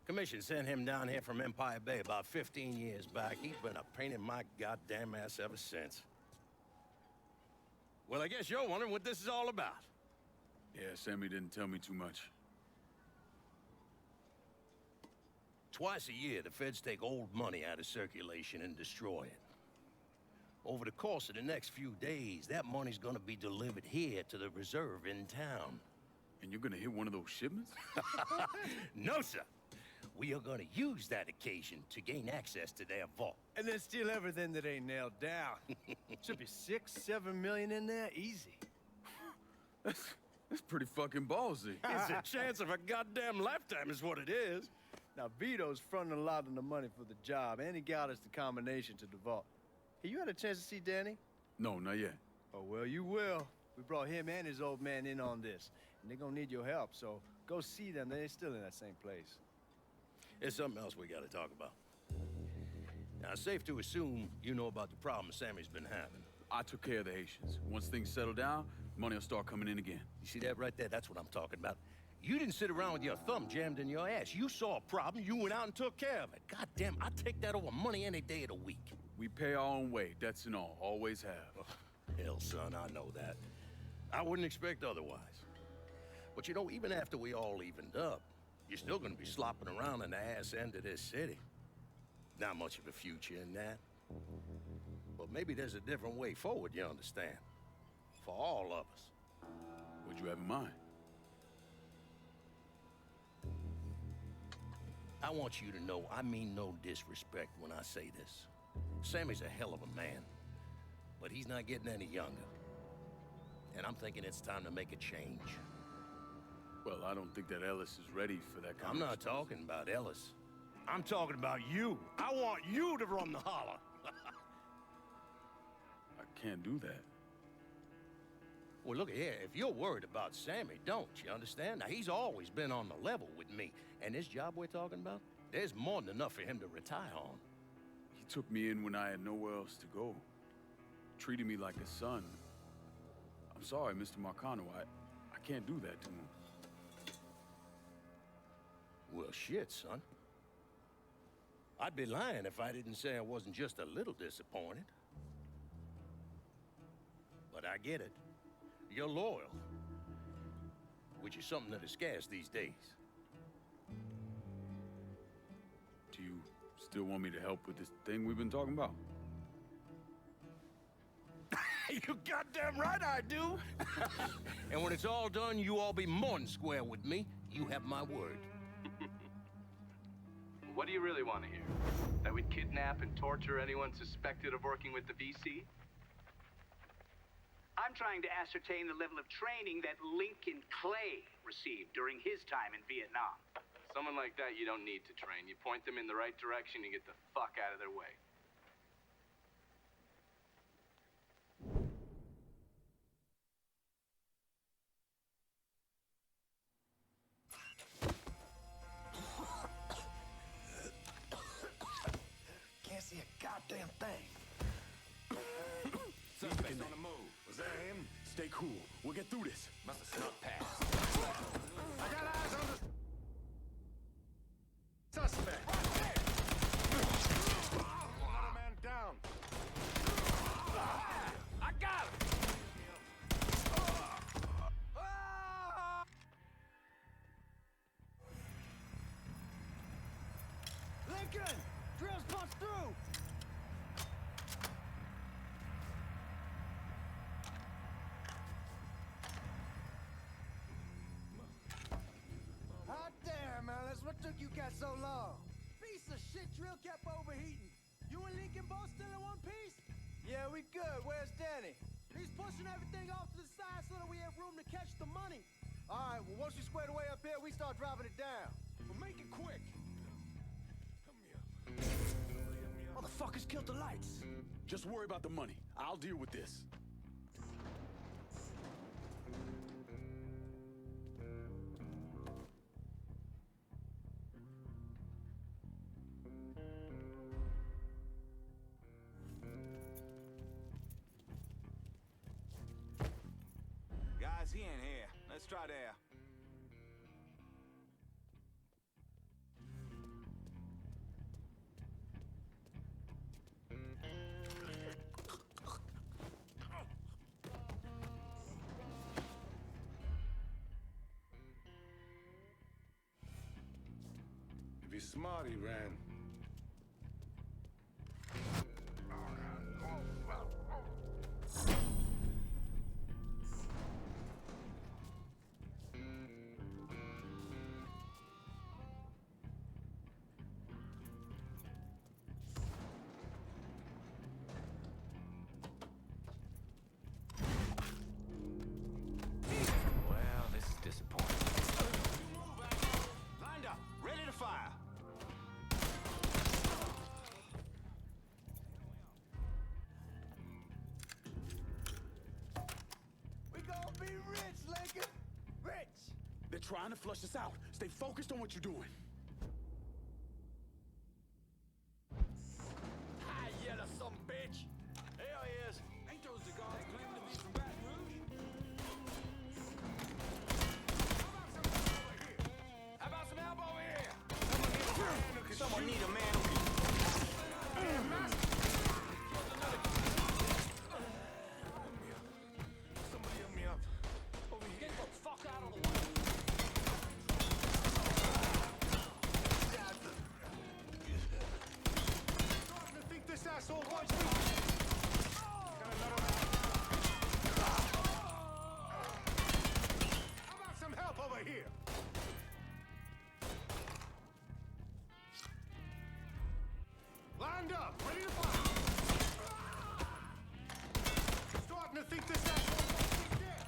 Speaker 12: Commission sent him down here from Empire Bay about 15 years back. He's been a pain in my goddamn ass ever since. Well, I guess you're wondering what this is all about.
Speaker 5: Yeah, Sammy didn't tell me too much.
Speaker 12: Twice a year, the feds take old money out of circulation and destroy it. Over the course of the next few days, that money's gonna be delivered here to the reserve in town.
Speaker 5: And you're gonna hit one of those shipments?
Speaker 12: No, sir. We are gonna use that occasion to gain access to their vault.
Speaker 6: And then steal everything that ain't nailed down. Should be 6, 7 million in there, easy.
Speaker 5: That's pretty fucking ballsy.
Speaker 12: It's a chance of a goddamn lifetime is what it is.
Speaker 6: Now, Vito's fronting a lot of the money for the job, and he got us the combination to the vault. Hey, you had a chance to see Danny?
Speaker 5: No, not yet.
Speaker 6: Oh, well, you will. We brought him and his old man in on this, and they're gonna need your help, so go see them. They're still in that same place.
Speaker 12: There's something else we gotta talk about. Now, it's safe to assume you know about the problem Sammy's been having.
Speaker 5: I took care of the Haitians. Once things settle down, money will start coming in again.
Speaker 12: You see that right there? That's what I'm talking about. You didn't sit around with your thumb jammed in your ass. You saw a problem, you went out and took care of it. God damn, I'd take that over money any day of the week.
Speaker 5: We pay our own way, debts and all. Always have.
Speaker 12: Oh, hell, son, I know that. I wouldn't expect otherwise. But you know, even after we all evened up, you're still gonna be slopping around in the ass end of this city. Not much of a future in that. But maybe there's a different way forward, you understand? For all of us.
Speaker 5: What'd you have in mind?
Speaker 12: I want you to know I mean no disrespect when I say this. Sammy's a hell of a man, but he's not getting any younger. And I'm thinking it's time to make a change.
Speaker 5: Well, I don't think that Ellis is ready for that kind
Speaker 12: I'm not talking about Ellis. I'm talking about you. I want you to run the holler.
Speaker 5: I can't do that.
Speaker 12: Well, look here, if you're worried about Sammy, don't you understand? Now, he's always been on the level with me. And this job we're talking about, there's more than enough for him to retire on.
Speaker 5: He took me in when I had nowhere else to go. Treated me like a son. I'm sorry, Mr. Marcano. I can't do that to him.
Speaker 12: Well, shit, son. I'd be lying if I didn't say I wasn't just a little disappointed. But I get it. You're loyal. Which is something that is scarce these days.
Speaker 5: Do you still want me to help with this thing we've been talking about?
Speaker 12: You goddamn right I do! And when it's all done, you all be more than square with me. You have my word.
Speaker 4: What do you really want to hear? That we'd kidnap and torture anyone suspected of working with the VC?
Speaker 19: I'm trying to ascertain the level of training that Lincoln Clay received during his time in Vietnam.
Speaker 4: Someone like that you don't need to train. You point them in the right direction and get the fuck out of their way.
Speaker 12: damn thing.
Speaker 16: Suspect on the move. Was that him?
Speaker 5: Stay cool. We'll get through this.
Speaker 16: Must have snuck past. I got eyes on the suspect. Another man down.
Speaker 10: I got him!
Speaker 1: Lincoln! Drills punch through! Hot damn, Alice. What took you guys so long? Piece of shit drill kept overheating. You and Lincoln both still in one piece? Yeah, we good. Where's Danny? He's pushing everything off to the side so that we have room to catch the money. All right, well, once you square away up here, we start driving it down. But make it quick. Motherfuckers killed the lights.
Speaker 5: Just worry about the money. I'll deal with this.
Speaker 9: Guys, he ain't here. Let's try there.
Speaker 16: If he's smart, he ran.
Speaker 9: Well, this is disappointing. Lined up, ready to fire.
Speaker 1: We gonna be rich, Lincoln. Rich.
Speaker 5: They're trying to flush us out. Stay focused on what you're doing.
Speaker 10: Hi, yellow some bitch. Hell yes.
Speaker 15: Ain't those the guys claiming to be from Baton Rouge?
Speaker 10: How about some help over here?
Speaker 9: Someone need a man who
Speaker 10: Somebody help me up. Over here. Get the fuck out of the way.
Speaker 16: I think this asshole wants me. Got another man. How about some help over here? Lined up, ready to fire. Starting to think this asshole wants me dead.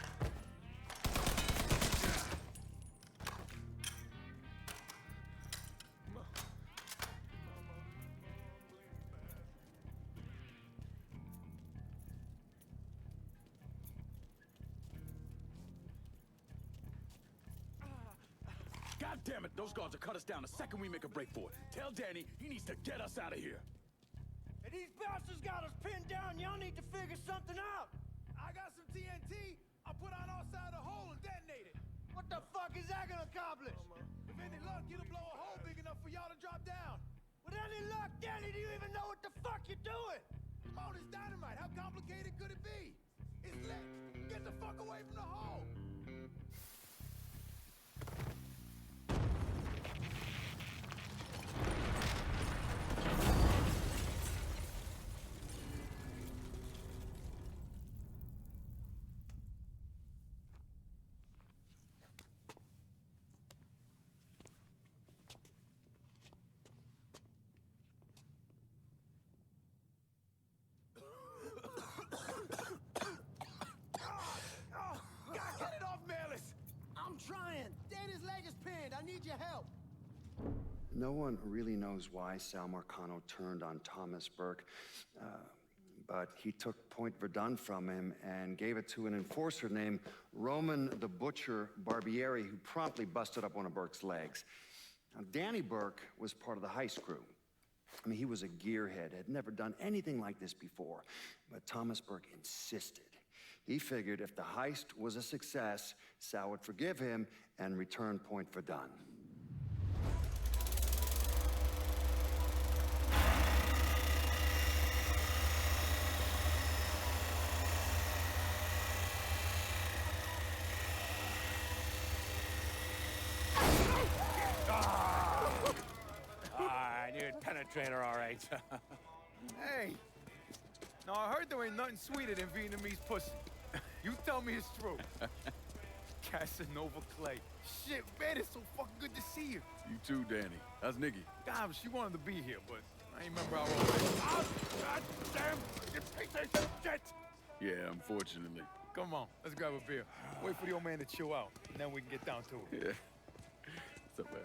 Speaker 5: God damn it, those guards will cut us down the second we make a break for it. Tell Danny he needs to get us out of here.
Speaker 1: And these bastards got us pinned down. Y'all need to figure something out. I got some TNT. I'll put on our side of the hole and detonate it. What the fuck is that gonna accomplish? If any luck, it'll blow a hole big enough for y'all to drop down. With any luck, Danny, do you even know what the fuck you're doing? Come on, it's dynamite. How complicated could it be? It's lit. Get the fuck away from the hole. I need your help.
Speaker 3: No one really knows why Sal Marcano turned on Thomas Burke, but he took Point Verdun from him and gave it to an enforcer named Roman the Butcher Barbieri, who promptly busted up one of Burke's legs. Now, Danny Burke was part of the heist crew. I mean, he was a gearhead, had never done anything like this before. But Thomas Burke insisted. He figured if the heist was a success, Sal would forgive him and return point for done.
Speaker 20: I knew it'd penetrate her, all right.
Speaker 21: Hey, now I heard there ain't nothing sweeter than Vietnamese pussy. You tell me it's true. Casanova Clay. Shit, man, it's so fucking good to see you.
Speaker 5: You too, Danny. How's Nikki?
Speaker 21: God, she wanted to be here, but I ain't remember how old. Oh, God damn, you piece of shit!
Speaker 5: Yeah, unfortunately.
Speaker 21: Come on, let's grab a beer. Wait for the old man to chill out, and then we can get down to it.
Speaker 5: Yeah. What's up, man?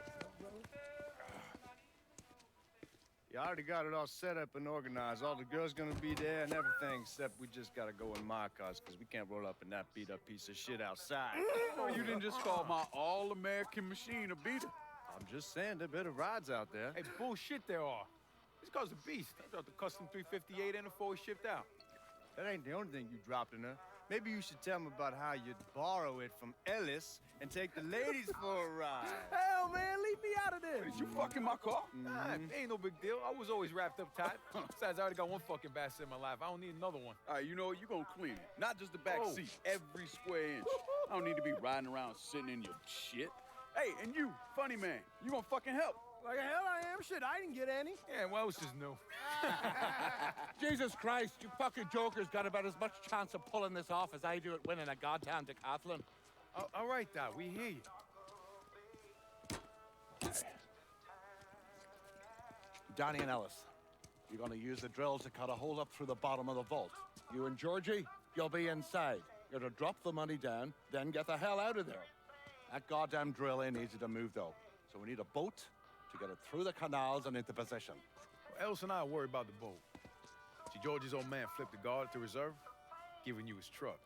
Speaker 6: You already got it all set up and organized. All the girls gonna be there and everything, except we just gotta go in my cars, because we can't roll up in that beat-up piece of shit outside.
Speaker 5: Oh, you didn't just call my all-American machine a beater.
Speaker 6: I'm just saying, there are better rides out there.
Speaker 21: Hey, bullshit there are. This car's a beast. I dropped the custom 358 in before we shipped out.
Speaker 6: That ain't the only thing you dropped in her. Maybe you should tell me about how you'd borrow it from Ellis and take the ladies for a ride.
Speaker 21: Hell, man, leave me out of this.
Speaker 5: Did you fucking my car?
Speaker 21: Nah, ain't no big deal. I was always wrapped up tight. Besides, I already got one fucking bastard in my life. I don't need another one.
Speaker 5: All right, you know what? You're gonna clean it. Not just the back seat, every square inch. I don't need to be riding around sitting in your shit. Hey, and you, funny man, you gonna fucking help.
Speaker 21: Like hell I am. Shit, I didn't get any. Yeah, well, it's just new.
Speaker 20: Jesus Christ, you fucking jokers got about as much chance of pulling this off as I do at winning a goddamn decathlon.
Speaker 21: All right, Doc, we hear you.
Speaker 20: Donnie and Ellis, you're gonna use the drills to cut a hole up through the bottom of the vault. You and Georgie, you'll be inside. You're to drop the money down, then get the hell out of there. That goddamn drill ain't easy to move, though. So we need a boat to get it through the canals and into position.
Speaker 21: Well, Ellis and I are worried about the boat. See, George's old man flipped the guard to reserve, giving you his truck.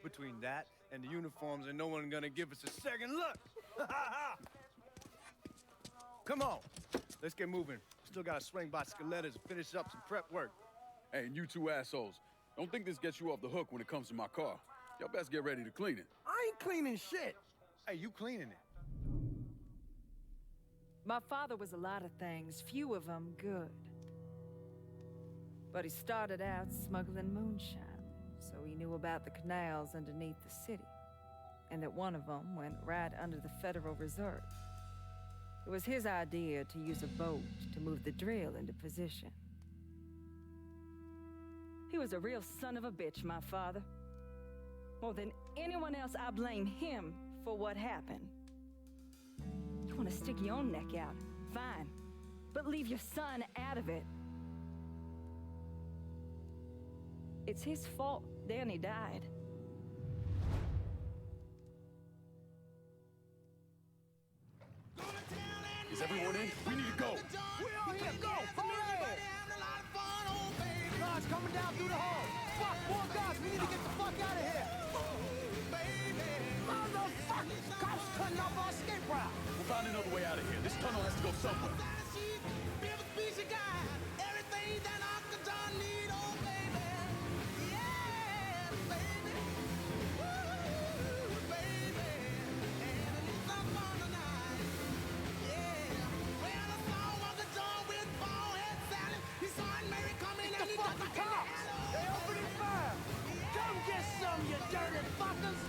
Speaker 6: Between that and the uniforms, and no one gonna give us a second look. Come on, let's get moving. Still gotta swing by Skelettas and finish up some prep work.
Speaker 5: Hey, and you two assholes, don't think this gets you off the hook when it comes to my car. Y'all best get ready to clean it.
Speaker 21: I ain't cleaning shit. Hey, you cleaning it.
Speaker 17: My father was a lot of things, few of them good. But he started out smuggling moonshine, so he knew about the canals underneath the city, and that one of them went right under the Federal Reserve. It was his idea to use a boat to move the drill into position. He was a real son of a bitch, my father. More than anyone else, I blame him for what happened. You want to stick your own neck out? Fine. But leave your son out of it. It's his fault Danny died.
Speaker 5: Is everyone in? We need to go.
Speaker 21: We all here, go! Hooray! Guards coming down through the hall. Fuck, more guards, we need to get the fuck out of here. Motherfuckers, cops cutting off our escape route.
Speaker 5: We'll find another way out of here. This tunnel has to go somewhere.
Speaker 21: You dirty fuckers!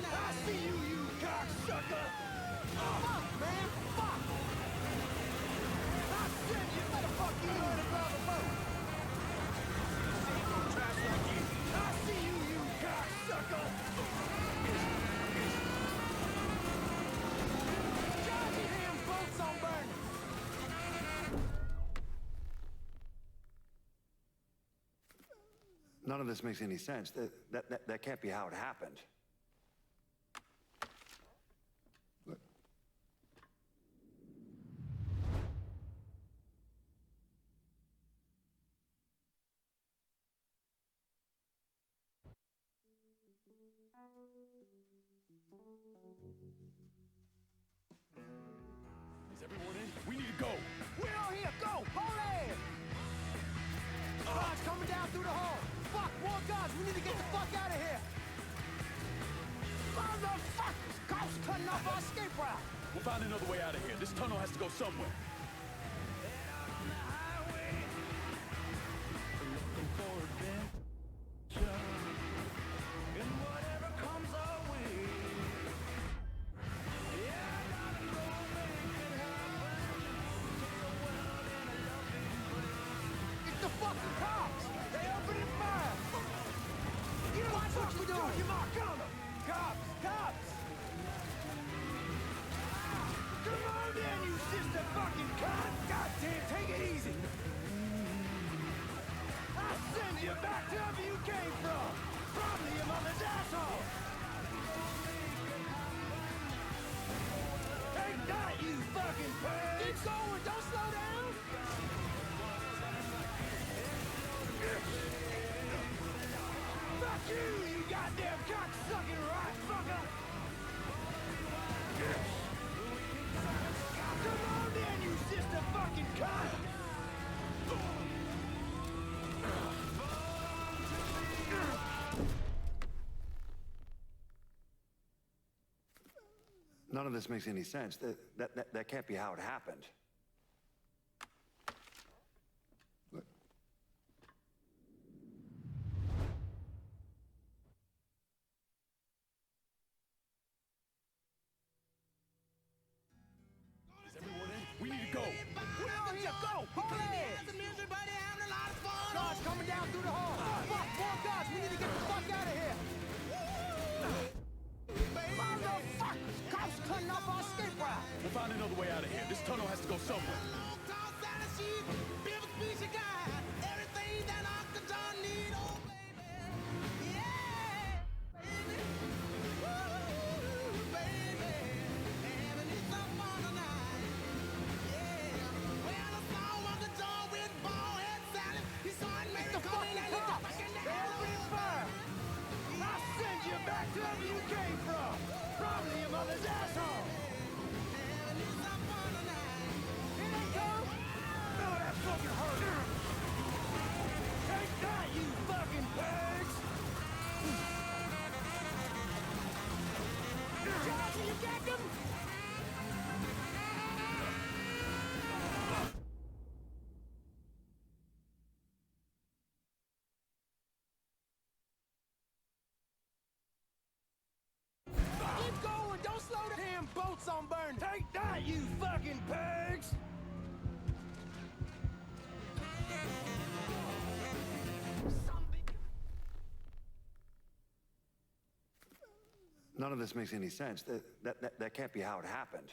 Speaker 21: I see you, you cocksucker! Fuck, man, fuck! I said you motherfucker, you heard about the boat! Ain't no trash like you! I see you, you cocksucker! Johnny, damn boat's on burning!
Speaker 3: None of this makes any sense. That can't be how it happened. Look.
Speaker 5: to go.
Speaker 1: We're all here. Go. Hold it. Guards coming down through the hall. Fuck, more guards. We need to get the fuck out of here. Motherfuckers! Cops cutting off our escape route.
Speaker 5: We'll find another way out of here. This tunnel has to go somewhere.
Speaker 1: It's the fucking cops! They opening fire! You know what you doing? You mark on them! Cops! Cops! Come on then, you sister fucking cunt! Goddamn, take it easy! I'll send you back to wherever you came from! Probably your mother's asshole! Take that, you fucking pig! Keep going, don't slow down! Fuck you, you goddamn cocksucking rat fucker! Come on then, you sister fucking cunt!
Speaker 3: None of this makes any sense. That can't be how it happened.
Speaker 5: We need to go.
Speaker 1: We're all here, go! Hold it! Guards coming down through the hall! Fuck, more guards! We need to get the fuck out of here! Motherfuckers! Cops cutting off our escape route!
Speaker 5: We'll find another way out of here. This tunnel has to go somewhere.
Speaker 1: Back to wherever you came from! Probably your mother's asshole! Here they come! Oh, that fucking hurt! Take that, you fucking pigs! Johnson, you got them? Keep going! Don't slow the damn boats on burn! Take that, you fucking pigs!
Speaker 3: None of this makes any sense. That can't be how it happened.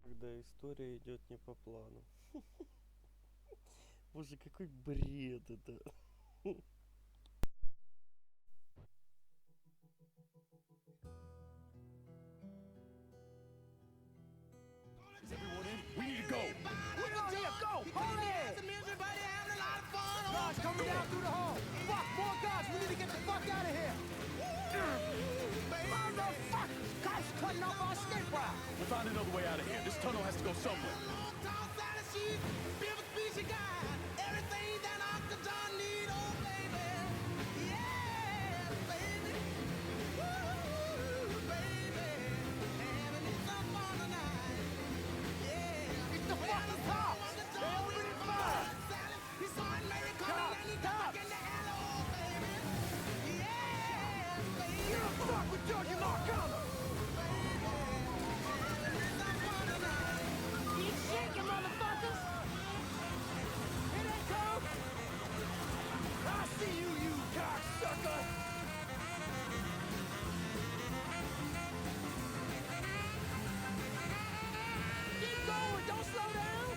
Speaker 7: Когда история идет не по плану. Боже, какой бред это.
Speaker 5: Is everyone in? We need to go.
Speaker 1: We're all here, go! Hold it! Guards coming down through the hall! Fuck, more guards! We need to get the fuck out of here! Motherfuckers! Cops cutting off our escape route!
Speaker 5: We'll find another way out of here. This tunnel has to go somewhere.
Speaker 1: It's the fucking cops! They opening fire! Cops! Cops! You don't fuck with Georgie Marcano! Keep shaking, motherfuckers! Here they come! I see you, you cocksucker! Keep going, don't slow down!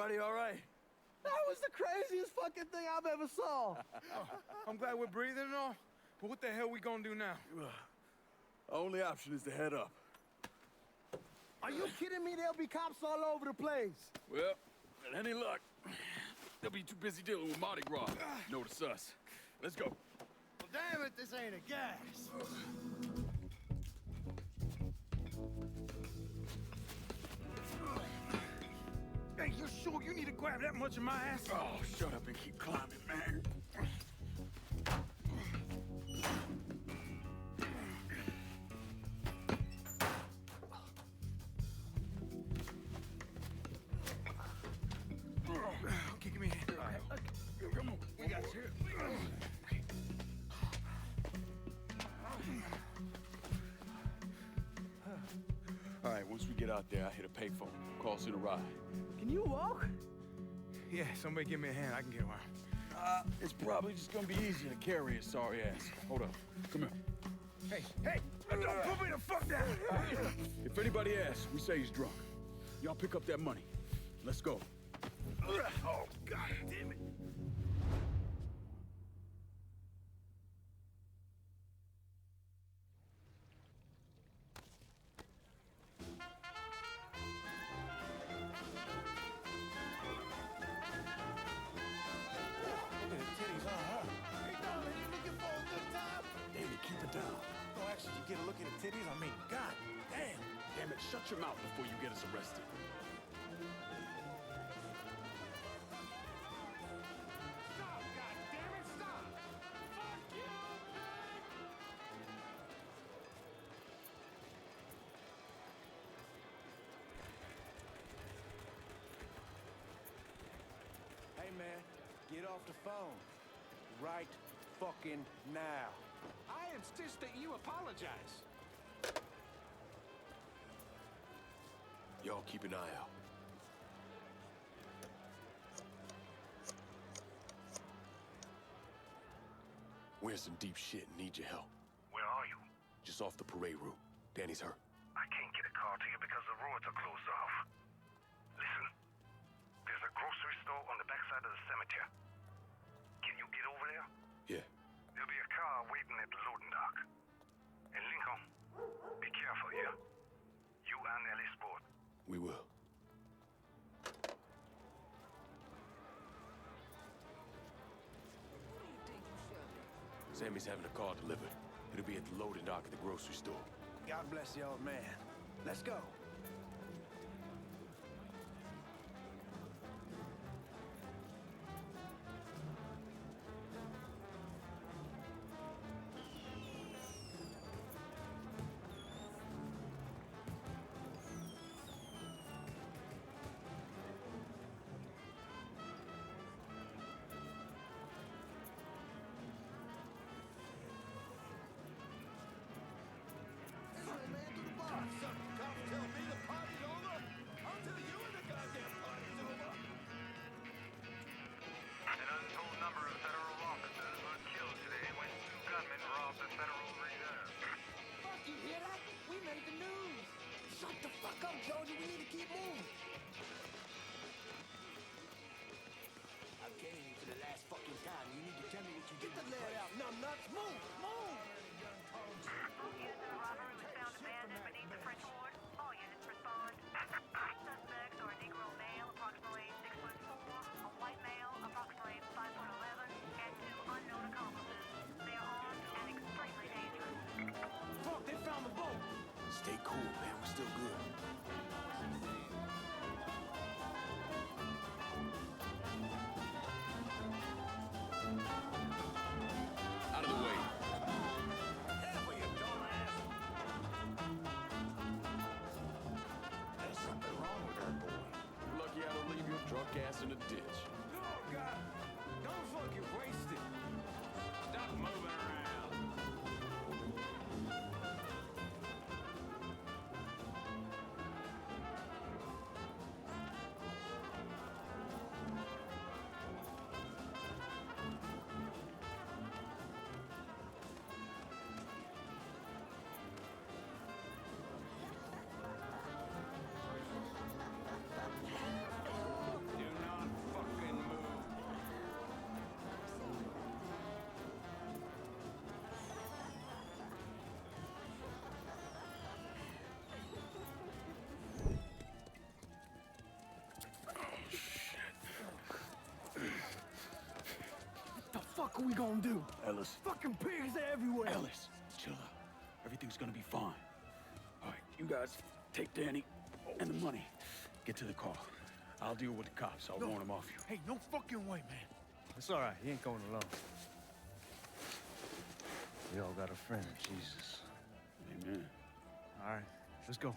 Speaker 10: Everybody all right?
Speaker 21: That was the craziest fucking thing I've ever saw. I'm glad we're breathing and all, but what the hell we gonna do now?
Speaker 5: Our only option is to head up.
Speaker 21: Are you kidding me? There'll be cops all over the place.
Speaker 5: Well, with any luck, they'll be too busy dealing with Mardi Gras. Notice us. Let's go.
Speaker 21: Well, damn it, this ain't a gas. Hey, you sure you need to grab that much of my ass?
Speaker 5: Oh, shut up and keep climbing, man.
Speaker 21: Okay, give me a hand. Come on, we got you.
Speaker 5: All right, once we get out there, I hit a payphone. Calls it a ride.
Speaker 21: Can you walk? Yeah, somebody give me a hand. I can get around.
Speaker 5: It's probably just gonna be easier to carry his sorry ass. Hold up. Come here.
Speaker 21: Hey, hey! Don't put me the fuck down!
Speaker 5: If anybody asks, we say he's drunk. Y'all pick up that money. Let's go.
Speaker 21: Oh, God damn it.
Speaker 5: Get a look at the titties? I mean, God damn. Damn it, shut your mouth before you get us arrested.
Speaker 1: Stop, goddammit, stop! Fuck you, man!
Speaker 11: Hey, man, get off the phone. Right fucking now.
Speaker 1: I insist that you apologize.
Speaker 5: Y'all keep an eye out. We're in some deep shit and need your help.
Speaker 16: Where are you?
Speaker 5: Just off the parade route. Danny's hurt.
Speaker 16: I can't get a car to you because the roads are closed off. Listen, there's a grocery store on the backside of the cemetery. Can you get over there?
Speaker 5: Yeah.
Speaker 16: There'll be a car waiting at the loading dock. And Lincoln, be careful, yeah? You and Ellie Sport.
Speaker 5: We will. Sammy's having a car delivered. It'll be at the loading dock at the grocery store.
Speaker 11: God bless the old man. Let's go.
Speaker 5: Stay cool, man. We're still good. Out of the way.
Speaker 11: There's something wrong with her, boy.
Speaker 5: You're lucky I don't leave your drunk ass in a ditch.
Speaker 21: Oh, God. Don't fucking waste it. Stop moving around.
Speaker 1: Do
Speaker 14: fuck are we gonna do?
Speaker 22: Ellis.
Speaker 14: Fucking pigs everywhere.
Speaker 22: Ellis, chill out. Everything's gonna be fine. All right, you guys take Danny and the money. Get to the car. I'll deal with the cops. I'll warn them off you.
Speaker 21: Hey, no fucking way, man.
Speaker 14: It's all right. He ain't going alone. We all got a friend, Jesus.
Speaker 22: Amen.
Speaker 14: All right, let's go.